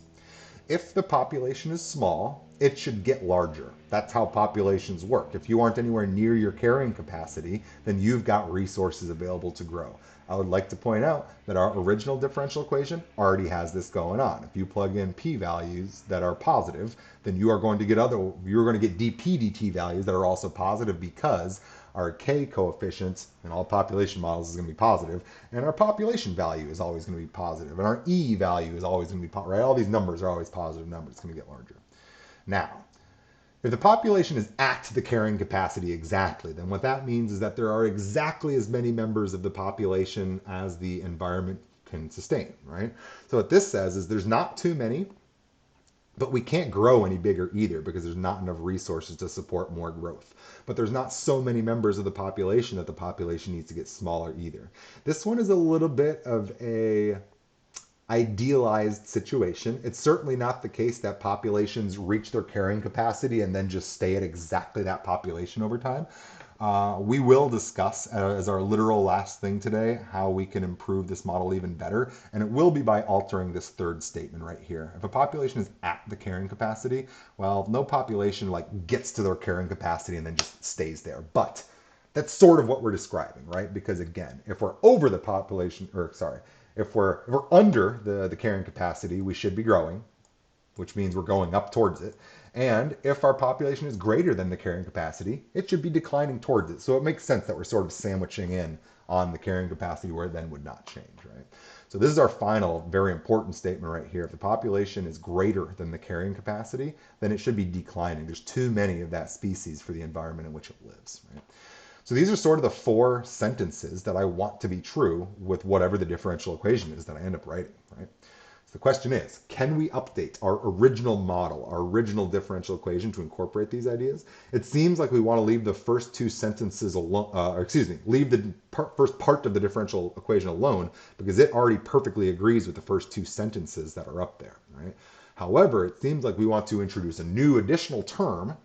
If the population is small, it should get larger. That's how populations work. If you aren't anywhere near your carrying capacity, then you've got resources available to grow. I would like to point out that our original differential equation already has this going on. If you plug in p-values that are positive, then you're going to get dp dt values that are also positive because our k coefficients in all population models is going to be positive, and our population value is always going to be positive, and our e value is always going to be positive, right? All these numbers are always positive numbers. It's going to get larger. Now, if the population is at the carrying capacity exactly, then what that means is that there are exactly as many members of the population as the environment can sustain, right? So what this says is there's not too many, but we can't grow any bigger either because there's not enough resources to support more growth. But there's not so many members of the population that the population needs to get smaller either. This one is a little bit of a idealized situation. It's certainly not the case that populations reach their carrying capacity and then just stay at exactly that population over time. We will discuss as our literal last thing today how we can improve this model even better, and it will be by altering this third statement right here. If a population is at the carrying capacity, well, no population gets to their carrying capacity and then just stays there. But that's sort of what we're describing, right? Because again, if we're over the population, if we're under the carrying capacity, we should be growing, which means we're going up towards it. And if our population is greater than the carrying capacity, it should be declining towards it. So it makes sense that we're sort of sandwiching in on the carrying capacity where it then would not change, right? So this is our final very important statement right here. If the population is greater than the carrying capacity, then it should be declining. There's too many of that species for the environment in which it lives, right? So these are sort of the 4 sentences that I want to be true with whatever the differential equation is that I end up writing, right? So the question is, can we update our original model, our original differential equation to incorporate these ideas? It seems like we want to leave the first 2 sentences alone, leave the first part of the differential equation alone because it already perfectly agrees with the first 2 sentences that are up there, right? However, it seems like we want to introduce a new additional term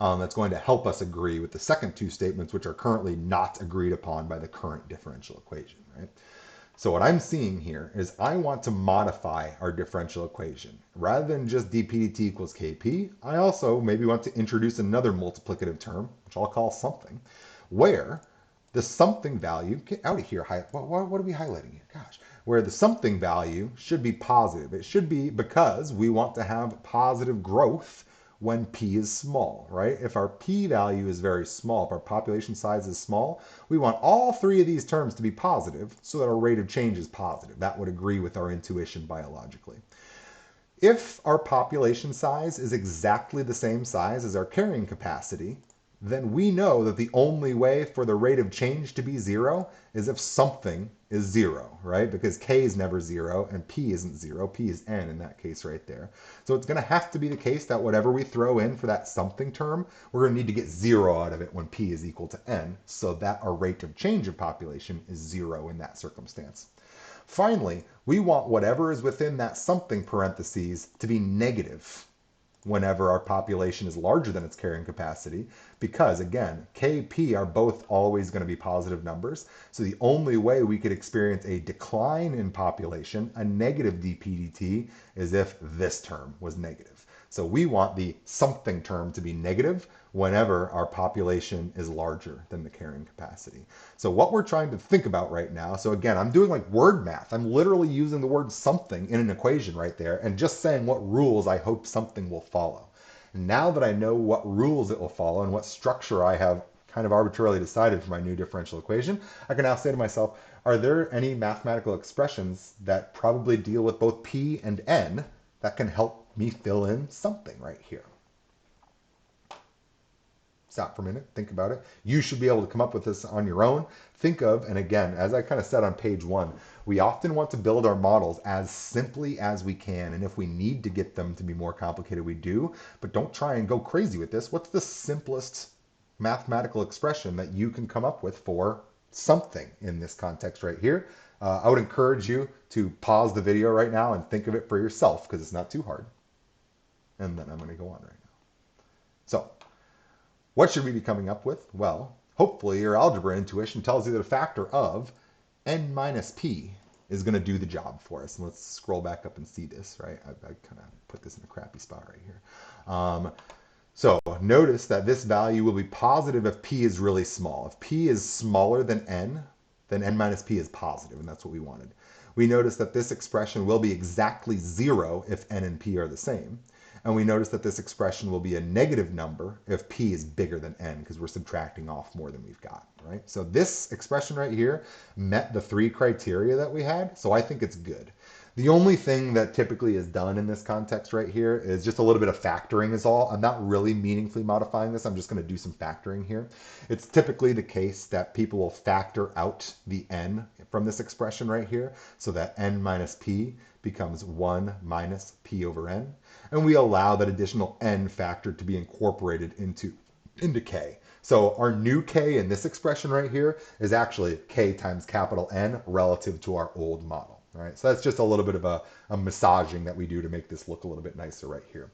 that's going to help us agree with the second 2 statements, which are currently not agreed upon by the current differential equation, right? So what I'm seeing here is I want to modify our differential equation. Rather than just dp dt equals kp, I also maybe want to introduce another multiplicative term, which I'll call something, where the something value, get out of here, what are we highlighting here? Gosh, where the something value should be positive. It should be because we want to have positive growth when p is small, right? If our p value is very small, if our population size is small, we want all 3 of these terms to be positive so that our rate of change is positive. That would agree with our intuition biologically. If our population size is exactly the same size as our carrying capacity, then we know that the only way for the rate of change to be zero is if something is zero, right? Because k is never zero and p isn't zero. P is n in that case right there. So it's going to have to be the case that whatever we throw in for that something term, we're going to need to get zero out of it when p is equal to n, so that our rate of change of population is zero in that circumstance. Finally, we want whatever is within that something parentheses to be negative whenever our population is larger than its carrying capacity, because again, K, P are both always going to be positive numbers. So the only way we could experience a decline in population, a negative dPdt, is if this term was negative. So we want the something term to be negative whenever our population is larger than the carrying capacity. So what we're trying to think about right now, so again, I'm doing like word math. I'm literally using the word something in an equation right there and just saying what rules I hope something will follow. Now that I know what rules it will follow and what structure I have kind of arbitrarily decided for my new differential equation, I can now say to myself, are there any mathematical expressions that probably deal with both p and n that can help me fill in something right here? Stop for a minute, think about it. You should be able to come up with this on your own. Think of, and again, as I kind of said on page 1, we often want to build our models as simply as we can. And if we need to get them to be more complicated, we do. But don't try and go crazy with this. What's the simplest mathematical expression that you can come up with for something in this context right here? I would encourage you to pause the video right now and think of it for yourself, because it's not too hard. And then I'm going to go on right now. So, what should we be coming up with? Well, hopefully your algebra intuition tells you that a factor of n minus p is going to do the job for us. And let's scroll back up and see this, right? I kind of put this in a crappy spot right here. So notice that this value will be positive if p is really small. If p is smaller than n, then n minus p is positive, and that's what we wanted. We notice that this expression will be exactly 0 if n and p are the same. And we notice that this expression will be a negative number if p is bigger than n, because we're subtracting off more than we've got, right? So this expression right here met the 3 criteria that we had, so I think it's good. The only thing that typically is done in this context right here is just a little bit of factoring is all. I'm not really meaningfully modifying this. I'm just going to do some factoring here. It's typically the case that people will factor out the n from this expression right here, so that n minus p becomes 1 minus p over n. And we allow that additional n factor to be incorporated into k. So our new k in this expression right here is actually k times capital N relative to our old model. Right? So that's just a little bit of a massaging that we do to make this look a little bit nicer right here.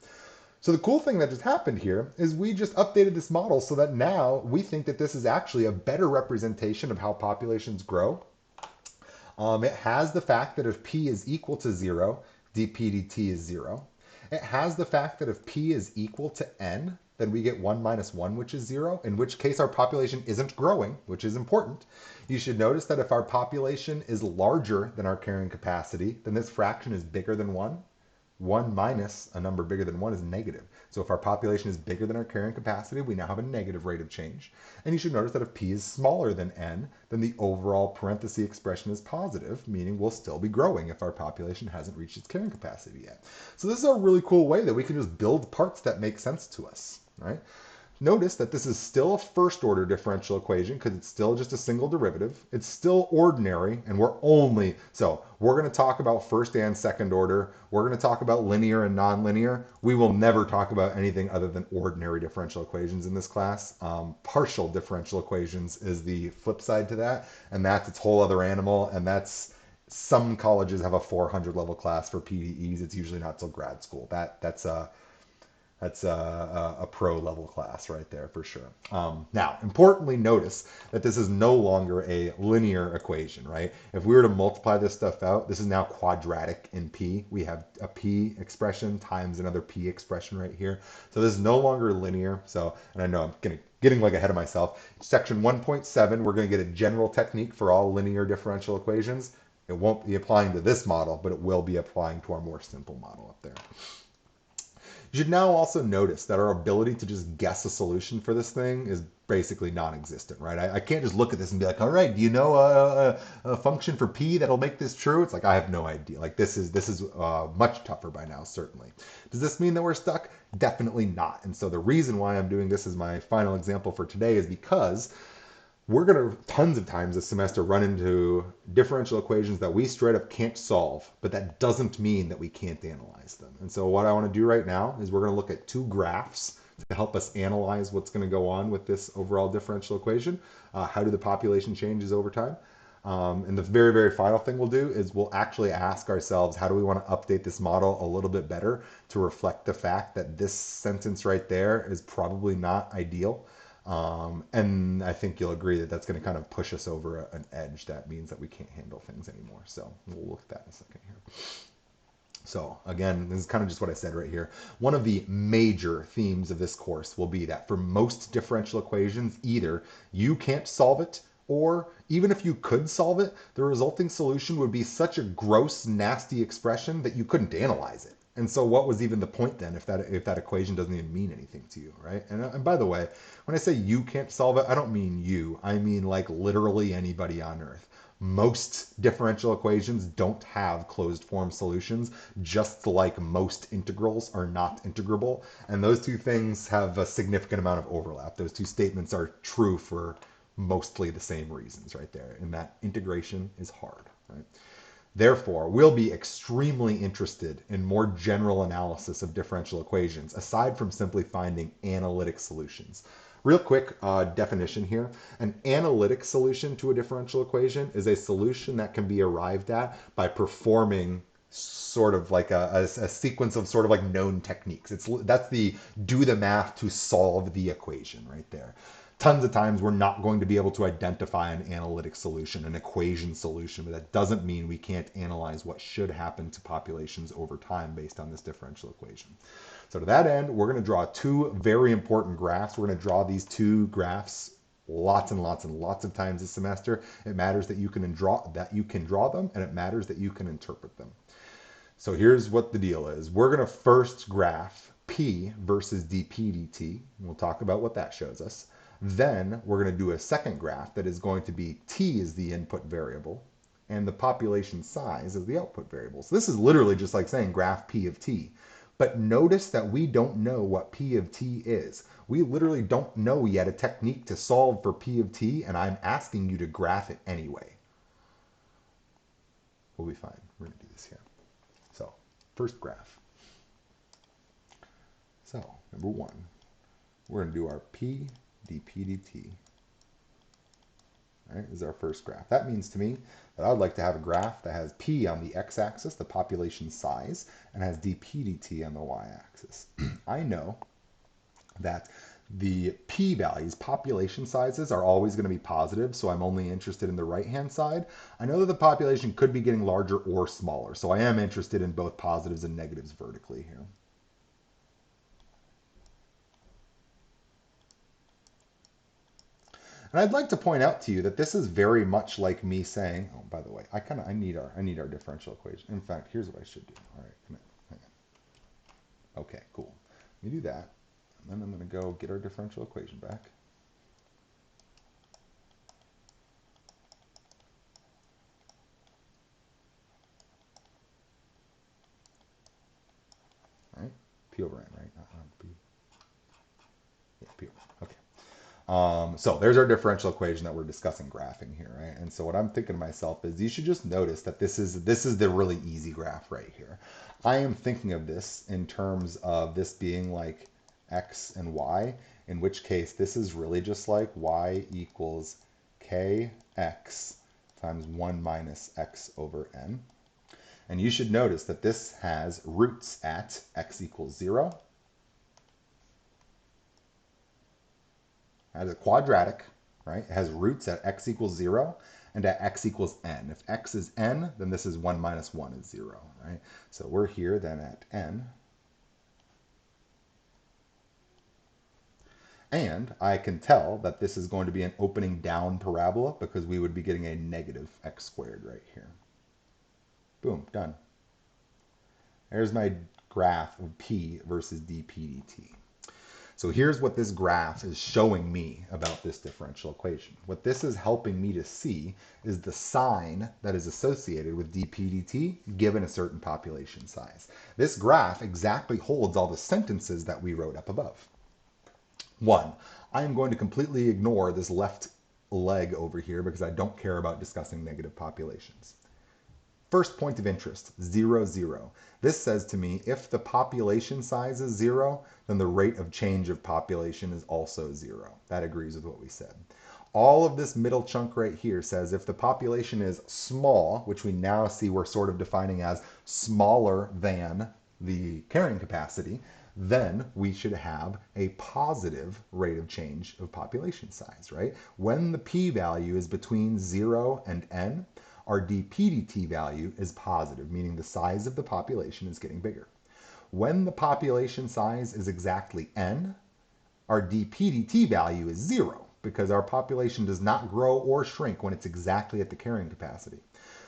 So the cool thing that just happened here is we just updated this model so that now we think that this is actually a better representation of how populations grow. It has the fact that if p is equal to 0, dp/dt is 0. It has the fact that if p is equal to n, then we get 1 minus 1, which is 0, in which case our population isn't growing, which is important. You should notice that if our population is larger than our carrying capacity, then this fraction is bigger than 1. 1 minus a number bigger than 1 is negative. So if our population is bigger than our carrying capacity, we now have a negative rate of change. And you should notice that if p is smaller than n, then the overall parenthesis expression is positive, meaning we'll still be growing if our population hasn't reached its carrying capacity yet. So this is a really cool way that we can just build parts that make sense to us, right? Notice that this is still a first order differential equation because it's still just a single derivative. It's still ordinary, and we're going to talk about first and second order. We're going to talk about linear and nonlinear. We will never talk about anything other than ordinary differential equations in this class. Partial differential equations is the flip side to that, and that's its whole other animal, and that's some colleges have a 400 level class for PDEs. It's usually not till grad school. That's a pro level class right there for sure. Now, importantly, notice that this is no longer a linear equation, right? If we were to multiply this stuff out, this is now quadratic in p. We have a p expression times another p expression right here. So this is no longer linear. So, and I know I'm getting like ahead of myself. Section 1.7, we're going to get a general technique for all linear differential equations. It won't be applying to this model, but it will be applying to our more simple model up there. You should now also notice that our ability to just guess a solution for this thing is basically non-existent, right? I can't just look at this and be like, all right, do you know a function for p that'll make this true? It's like I have no idea. Like this is much tougher by now, certainly. Does this mean that we're stuck? Definitely not. And so the reason why I'm doing this as my final example for today is because we're going to tons of times this semester run into differential equations that we straight up can't solve, but that doesn't mean that we can't analyze them. And so what I want to do right now is we're going to look at two graphs to help us analyze what's going to go on with this overall differential equation. How do the population changes over time? And the very, very final thing we'll do is we'll actually ask ourselves, how do we want to update this model a little bit better to reflect the fact that this sentence right there is probably not ideal. And I think you'll agree that that's going to kind of push us over an edge. That means that we can't handle things anymore. So we'll look at that in a second here. So again, this is kind of just what I said right here. One of the major themes of this course will be that for most differential equations, either you can't solve it, or even if you could solve it, the resulting solution would be such a gross, nasty expression that you couldn't analyze it. And so what was even the point then if that equation doesn't even mean anything to you, right? And by the way, when I say you can't solve it, I don't mean you. I mean like literally anybody on Earth. Most differential equations don't have closed form solutions, just like most integrals are not integrable. And those two things have a significant amount of overlap. Those two statements are true for mostly the same reasons right there, in that integration is hard, right? Therefore, we'll be extremely interested in more general analysis of differential equations, aside from simply finding analytic solutions. Real quick definition here. An analytic solution to a differential equation is a solution that can be arrived at by performing sort of like a sequence of sort of like known techniques. That's the do the math to solve the equation right there. Tons of times we're not going to be able to identify an analytic solution, an equation solution, but that doesn't mean we can't analyze what should happen to populations over time based on this differential equation. So to that end, we're going to draw two very important graphs. We're going to draw these two graphs lots and lots and lots of times this semester. It matters that you can draw them, and it matters that you can interpret them. So here's what the deal is. We're going to first graph p versus dp dt. We'll talk about what that shows us. Then we're going to do a second graph that is going to be t is the input variable and the population size is the output variable. So this is literally just like saying graph p of t. But notice that we don't know what p of t is. We literally don't know yet a technique to solve for p of t, and I'm asking you to graph it anyway. We'll be fine. We're going to do this here. So first graph. So number one, we're going to do our p dp dt. All right, this is our first graph. That means to me that I would like to have a graph that has p on the x-axis, the population size, and has dp dt on the y-axis. I know that the p values, population sizes, are always going to be positive, so I'm only interested in the right-hand side. I know that the population could be getting larger or smaller, so I am interested in both positives and negatives vertically here. And I'd like to point out to you that this is very much like me saying, oh, by the way, I need our differential equation. In fact, here's what I should do. All right, come in. Hang on. Okay, cool. Let me do that. And then I'm going to go get our differential equation back. All right, P over N, right? Not P. Yeah, P over N. Okay. So there's our differential equation that we're discussing graphing here, right? And so what I'm thinking to myself is you should just notice that this is the really easy graph right here. I am thinking of this in terms of this being like x and y, in which case this is really just like y equals kx times 1 minus x over n. And you should notice that this has roots at x equals 0. As a quadratic, right? It has roots at x equals 0 and at x equals n. If x is n, then this is 1 minus 1 is 0, right? So we're here then at n. And I can tell that this is going to be an opening down parabola because we would be getting a negative x squared right here. Boom, done. There's my graph of P versus dP dt. So here's what this graph is showing me about this differential equation. What this is helping me to see is the sign that is associated with dP dt given a certain population size. This graph exactly holds all the sentences that we wrote up above. 1, I am going to completely ignore this left leg over here because I don't care about discussing negative populations. First point of interest, 0, 0. This says to me, if the population size is 0, then the rate of change of population is also 0. That agrees with what we said. All of this middle chunk right here says if the population is small, which we now see we're sort of defining as smaller than the carrying capacity, then we should have a positive rate of change of population size, right? When the p-value is between 0 and n, our dP dt value is positive, meaning the size of the population is getting bigger. When the population size is exactly n, our dP dt value is 0, because our population does not grow or shrink when it's exactly at the carrying capacity.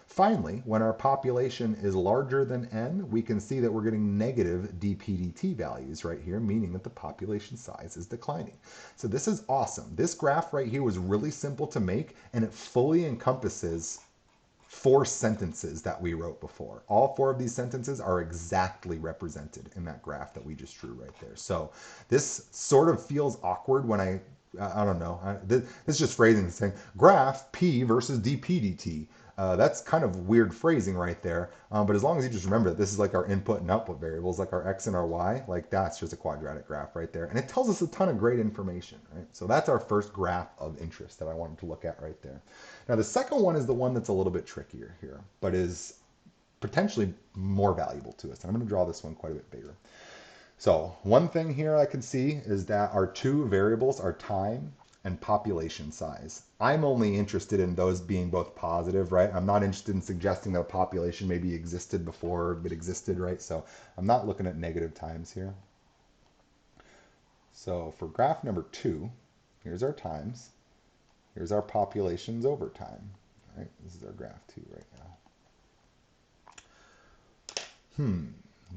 Finally, when our population is larger than n, we can see that we're getting negative dP dt values right here, meaning that the population size is declining. So this is awesome. This graph right here was really simple to make, and it fully encompasses 4 sentences that we wrote before. All 4 of these sentences are exactly represented in that graph that we just drew right there. So this sort of feels awkward when I don't know, this is just phrasing this thing. Graph P versus dP dt. That's kind of weird phrasing right there. But as long as you just remember that this is like our input and output variables, like our x and our y, like that's just a quadratic graph right there. And it tells us a ton of great information, right? So that's our first graph of interest that I wanted to look at right there. Now the second one is the one that's a little bit trickier here, but is potentially more valuable to us. And I'm going to draw this one quite a bit bigger. So one thing here I can see is that our 2 variables are time and population size. I'm only interested in those being both positive, right? I'm not interested in suggesting that a population maybe existed before it existed, right? So I'm not looking at negative times here. So for graph number 2, here's our times. Here's our populations over time, right? This is our graph 2 right now.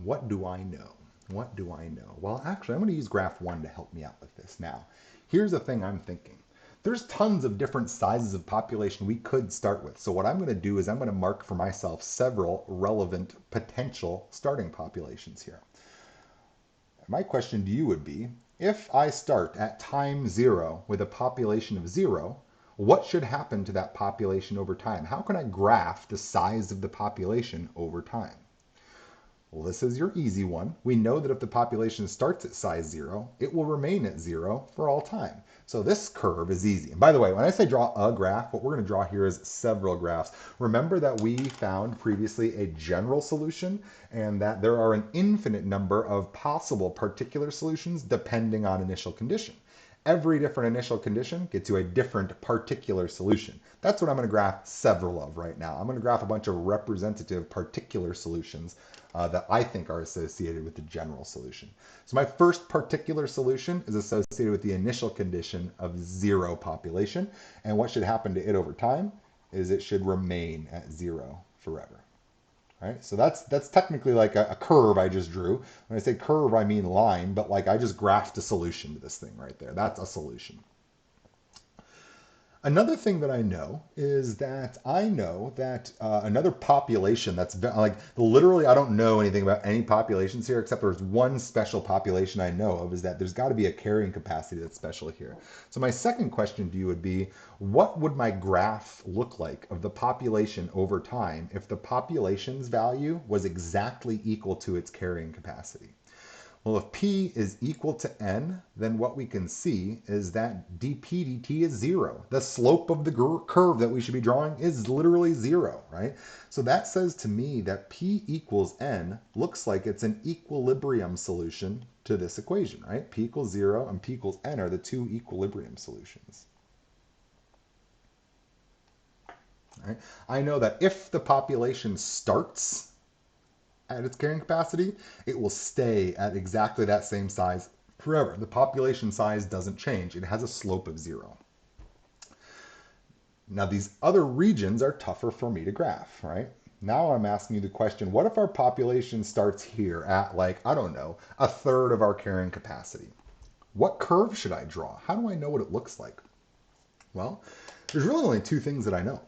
What do I know? What do I know? Well, actually, I'm going to use graph 1 to help me out with this. Now, here's the thing I'm thinking. There's tons of different sizes of population we could start with. So what I'm going to do is I'm going to mark for myself several relevant potential starting populations here. My question to you would be, if I start at time 0 with a population of 0, what should happen to that population over time? How can I graph the size of the population over time? Well, this is your easy one. We know that if the population starts at size 0, it will remain at 0 for all time. So this curve is easy. And by the way, when I say draw a graph, what we're going to draw here is several graphs. Remember that we found previously a general solution and that there are an infinite number of possible particular solutions depending on initial condition. Every different initial condition gets you a different particular solution. That's what I'm going to graph several of right now. I'm going to graph a bunch of representative particular solutions that I think are associated with the general solution. So my first particular solution is associated with the initial condition of 0 population. And what should happen to it over time is it should remain at 0 forever. Right? So that's technically like a curve I just drew. When I say curve, I mean line, but like I just graphed a solution to this thing right there. That's a solution. Another thing that I know is that another population that's like literally I don't know anything about any populations here except there's one special population I know of, is that there's got to be a carrying capacity that's special here. So my second question to you would be, what would my graph look like of the population over time if the population's value was exactly equal to its carrying capacity? Well, if P is equal to N, then what we can see is that dP dt is 0. The slope of the curve that we should be drawing is literally 0, right? So that says to me that P equals N looks like it's an equilibrium solution to this equation, right? P equals 0 and P equals N are the 2 equilibrium solutions. Right? I know that if the population starts at its carrying capacity, it will stay at exactly that same size forever. The population size doesn't change. It has a slope of 0. Now, these other regions are tougher for me to graph, right? Now I'm asking you the question, what if our population starts here at, like, I don't know, a third of our carrying capacity? What curve should I draw? How do I know what it looks like? Well, there's really only two things that I know.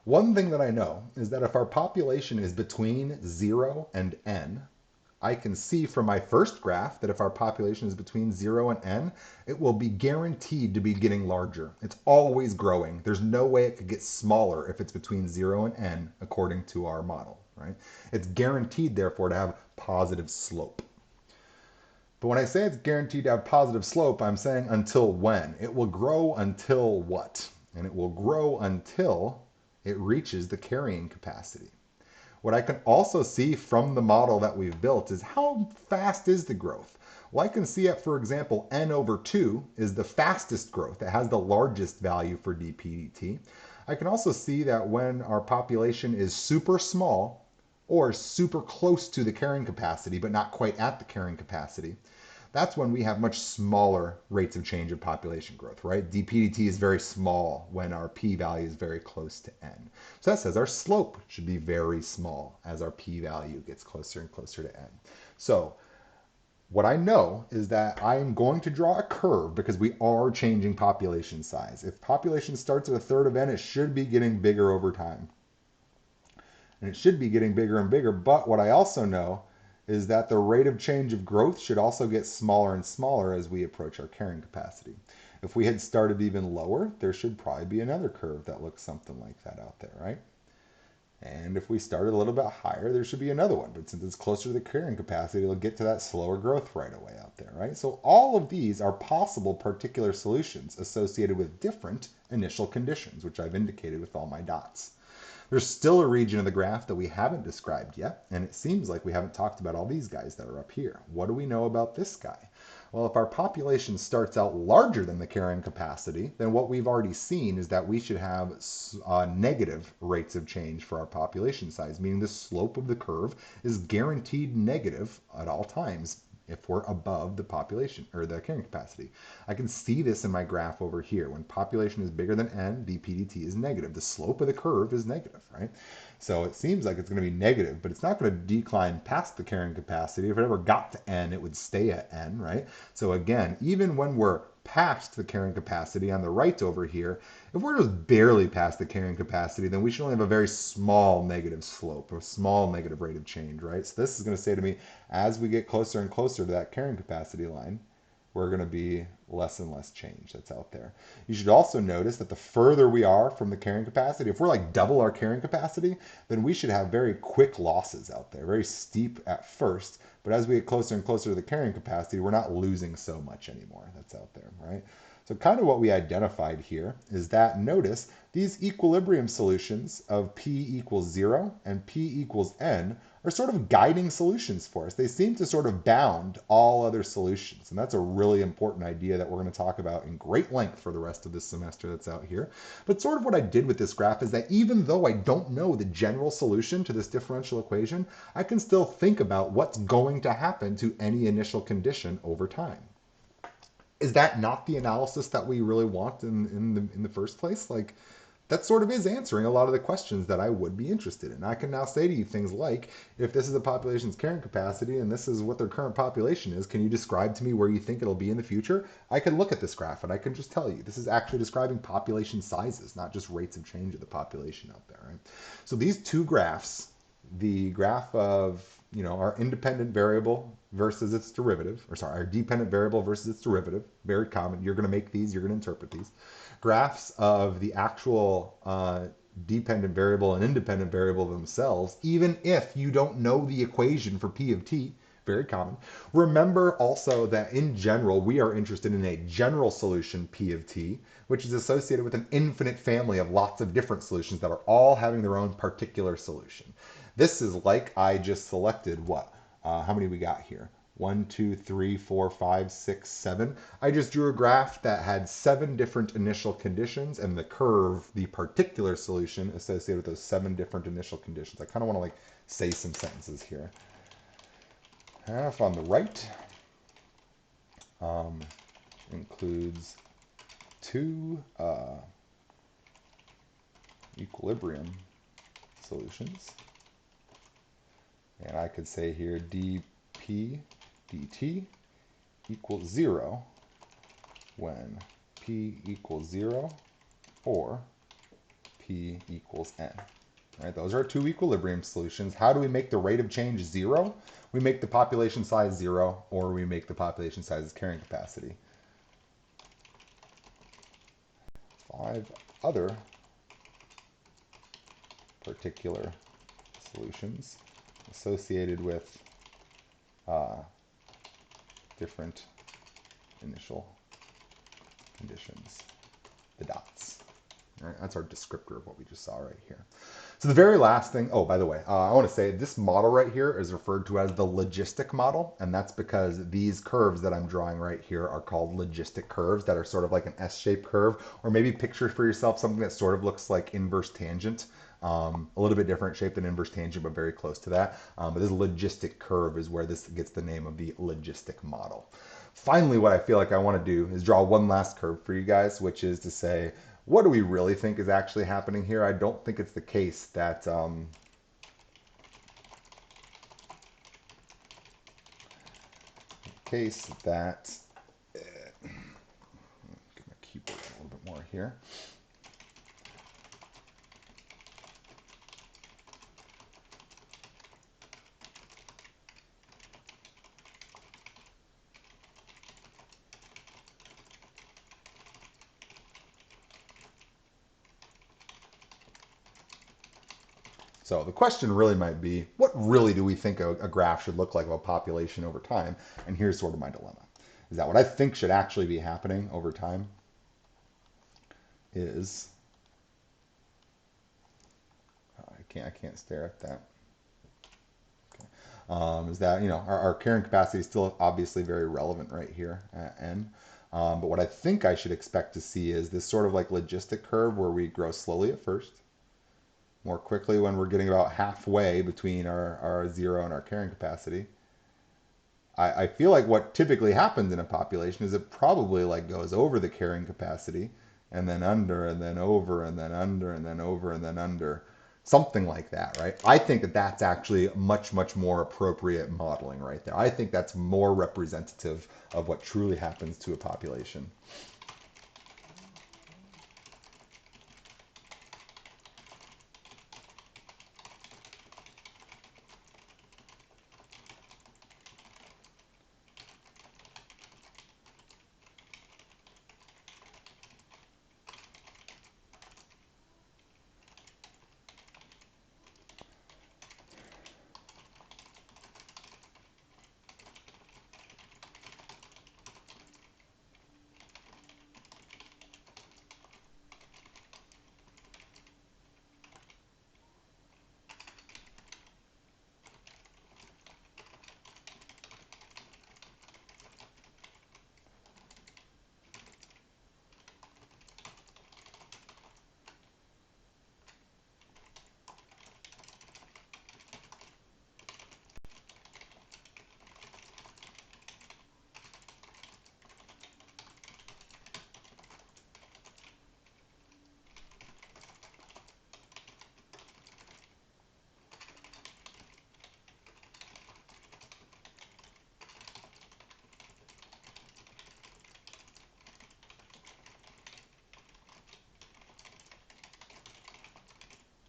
One thing that I know is that if our population is between 0 and n, I can see from my first graph that if our population is between 0 and n, it will be guaranteed to be getting larger. It's always growing. There's no way it could get smaller if it's between 0 and n, according to our model, right? It's guaranteed, therefore, to have positive slope. But when I say it's guaranteed to have positive slope, I'm saying until when? It will grow until what? And it will grow until it reaches the carrying capacity. What I can also see from the model that we've built is how fast is the growth? Well, I can see it, for example, n over 2 is the fastest growth. It has the largest value for dPdt. I can also see that when our population is super small or super close to the carrying capacity, but not quite at the carrying capacity, that's when we have much smaller rates of change of population growth, right? dPdt is very small when our p-value is very close to n. So that says our slope should be very small as our p-value gets closer and closer to n. So what I know is that I am going to draw a curve because we are changing population size. If population starts at a third of n, it should be getting bigger over time. And it should be getting bigger and bigger, but what I also know is that the rate of change of growth should also get smaller and smaller as we approach our carrying capacity. If we had started even lower, there should probably be another curve that looks something like that out there, right? And if we started a little bit higher, there should be another one. But since it's closer to the carrying capacity, it'll get to that slower growth right away out there, right? So all of these are possible particular solutions associated with different initial conditions, which I've indicated with all my dots. There's still a region of the graph that we haven't described yet, and it seems like we haven't talked about all these guys that are up here. What do we know about this guy? Well, if our population starts out larger than the carrying capacity, then what we've already seen is that we should have negative rates of change for our population size, meaning the slope of the curve is guaranteed negative at all times if we're above the population or the carrying capacity. I can see this in my graph over here. When population is bigger than n, dPdt is negative. The slope of the curve is negative, right? So it seems like it's going to be negative, but it's not going to decline past the carrying capacity. If it ever got to n, it would stay at n, right? So again, even when we're past the carrying capacity on the right over here, if we're just barely past the carrying capacity, then we should only have a very small negative slope or small negative rate of change, right? So this is going to say to me, as we get closer and closer to that carrying capacity line, we're going to be less and less change that's out there. You should also notice that the further we are from the carrying capacity, if we're like double our carrying capacity, then we should have very quick losses out there, very steep at first. But as we get closer and closer to the carrying capacity, we're not losing so much anymore that's out there, right? So kind of what we identified here is that, notice, these equilibrium solutions of p equals 0 and p equals n are sort of guiding solutions for us. They seem to sort of bound all other solutions. And that's a really important idea that we're going to talk about in great length for the rest of this semester that's out here. But sort of what I did with this graph is that even though I don't know the general solution to this differential equation, I can still think about what's going to happen to any initial condition over time. Is that not the analysis that we really want in the first place? Like, that sort of is answering a lot of the questions that I would be interested in. I can now say to you things like, if this is a population's carrying capacity and this is what their current population is, can you describe to me where you think it'll be in the future? I can look at this graph and I can just tell you, this is actually describing population sizes, not just rates of change of the population out there, right? So these two graphs, the graph of, our independent variable versus its derivative, our dependent variable versus its derivative, very common. You're going to make these, you're going to interpret these. Graphs of the actual dependent variable and independent variable themselves, even if you don't know the equation for p of t, very common. Remember also that in general, we are interested in a general solution p of t, which is associated with an infinite family of lots of different solutions that are all having their own particular solution. This is like I just selected what? How many we got here? 1, 2, 3, 4, 5, 6, 7. I just drew a graph that had 7 different initial conditions and the curve, the particular solution associated with those 7 different initial conditions. I kind of want to say some sentences here. Half on the right includes 2 equilibrium solutions. And I could say here dp dt equals 0 when p equals 0 or p equals n. Right, those are two equilibrium solutions. How do we make the rate of change 0? We make the population size 0, or we make the population size's carrying capacity. 5 other particular solutions associated with different initial conditions, the dots. All right, that's our descriptor of what we just saw right here. So the very last thing, oh, by the way, I want to say this model right here is referred to as the logistic model, and that's because these curves that I'm drawing right here are called logistic curves that are sort of like an S-shaped curve, or maybe picture for yourself something that sort of looks like inverse tangent. A little bit different shape than inverse tangent, but very close to that. But this logistic curve is where this gets the name of the logistic model. Finally, what I feel like I want to do is draw one last curve for you guys, which is to say, what do we really think is actually happening here? I don't think it's the case that get my keyboard a little bit more here. So the question really might be, what really do we think a graph should look like of a population over time? And here's sort of my dilemma. Is that what I think should actually be happening over time is, I can't stare at that. Okay. Is that, our carrying capacity is still obviously very relevant right here at n. But what I think I should expect to see is this sort of like logistic curve where we grow slowly at first, more quickly when we're getting about halfway between our 0 and our carrying capacity. I feel like what typically happens in a population is it probably like goes over the carrying capacity and then under and then over and then under and then over and then under. Something like that, right? I think that that's actually much, much more appropriate modeling right there. I think that's more representative of what truly happens to a population.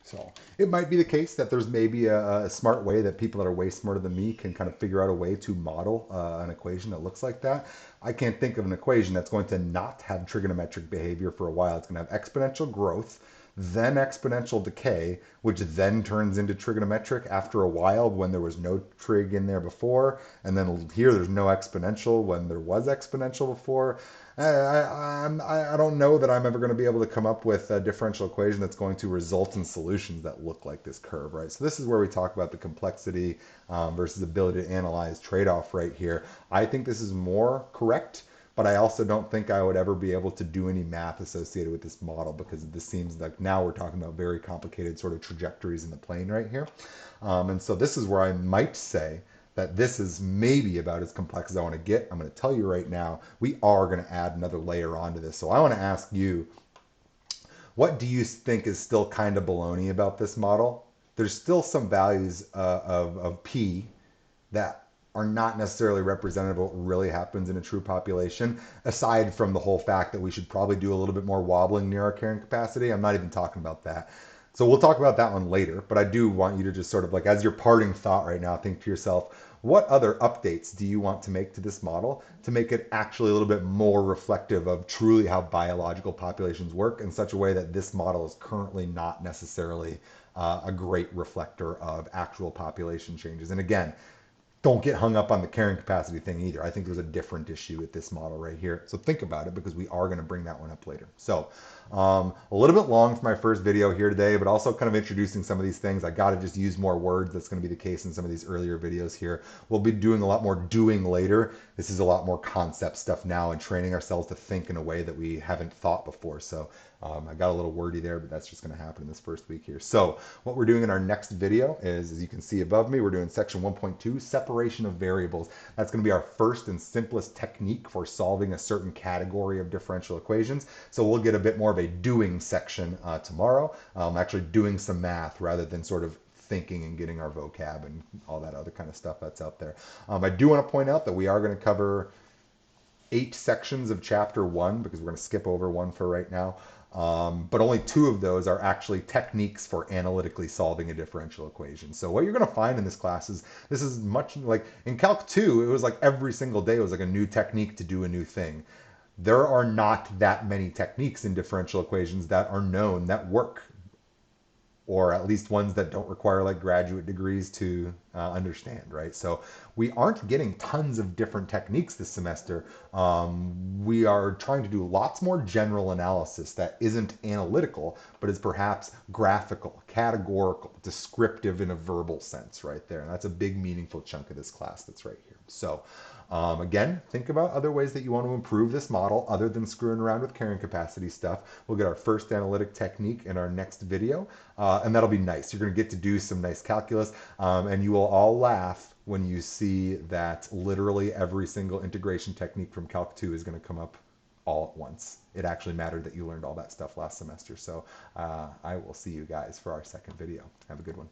So it might be the case that there's maybe a smart way that people that are way smarter than me can kind of figure out a way to model an equation that looks like that. I can't think of an equation that's going to not have trigonometric behavior for a while. It's going to have exponential growth, then exponential decay, which then turns into trigonometric after a while when there was no trig in there before. And then here there's no exponential when there was exponential before. I don't know that I'm ever going to be able to come up with a differential equation that's going to result in solutions that look like this curve, right? So this is where we talk about the complexity versus ability to analyze trade-off right here. I think this is more correct, but I also don't think I would ever be able to do any math associated with this model because this seems like now we're talking about very complicated sort of trajectories in the plane right here. And so this is where I might say that this is maybe about as complex as I want to get. I'm going to tell you right now, we are going to add another layer onto this. So I want to ask you, what do you think is still kind of baloney about this model? there's still some values of P that are not necessarily representative of what really happens in a true population, aside from the whole fact that we should probably do a little bit more wobbling near our carrying capacity. I'm not even talking about that. So we'll talk about that one later, but I do want you to just sort of like, as your parting thought right now, think to yourself, what other updates do you want to make to this model to make it actually a little bit more reflective of truly how biological populations work in such a way that this model is currently not necessarily a great reflector of actual population changes? And again, don't get hung up on the carrying capacity thing either. I think there's a different issue with this model right here. So think about it, because we are going to bring that one up later. So a little bit long for my first video here today, but also kind of introducing some of these things. I got to just use more words. That's going to be the case in some of these earlier videos here. We'll be doing a lot more doing later. This is a lot more concept stuff now and training ourselves to think in a way that we haven't thought before. So I got a little wordy there, but that's just going to happen in this first week here. So what we're doing in our next video is, as you can see above me, we're doing section 1.2, separation of variables. That's going to be our first and simplest technique for solving a certain category of differential equations. So we'll get a bit more of a doing section tomorrow, actually doing some math rather than sort of thinking and getting our vocab and all that other kind of stuff that's out there. I do want to point out that we are going to cover 8 sections of chapter 1, because we're going to skip over 1 for right now. But only 2 of those are actually techniques for analytically solving a differential equation. So what you're going to find in this class is, this is much like in Calc 2, it was like every single day it was like a new technique to do a new thing. There are not that many techniques in differential equations that are known that work, or at least ones that don't require like graduate degrees to understand, right? So we aren't getting tons of different techniques this semester. We are trying to do lots more general analysis that isn't analytical, but is perhaps graphical, categorical, descriptive in a verbal sense right there. And that's a big, meaningful chunk of this class that's right here. So again, think about other ways that you want to improve this model other than screwing around with carrying capacity stuff. We'll get our first analytic technique in our next video, and that'll be nice. You're going to get to do some nice calculus, and you will all laugh when you see that literally every single integration technique from Calc 2 is going to come up all at once. It actually mattered that you learned all that stuff last semester. So I will see you guys for our second video. Have a good one.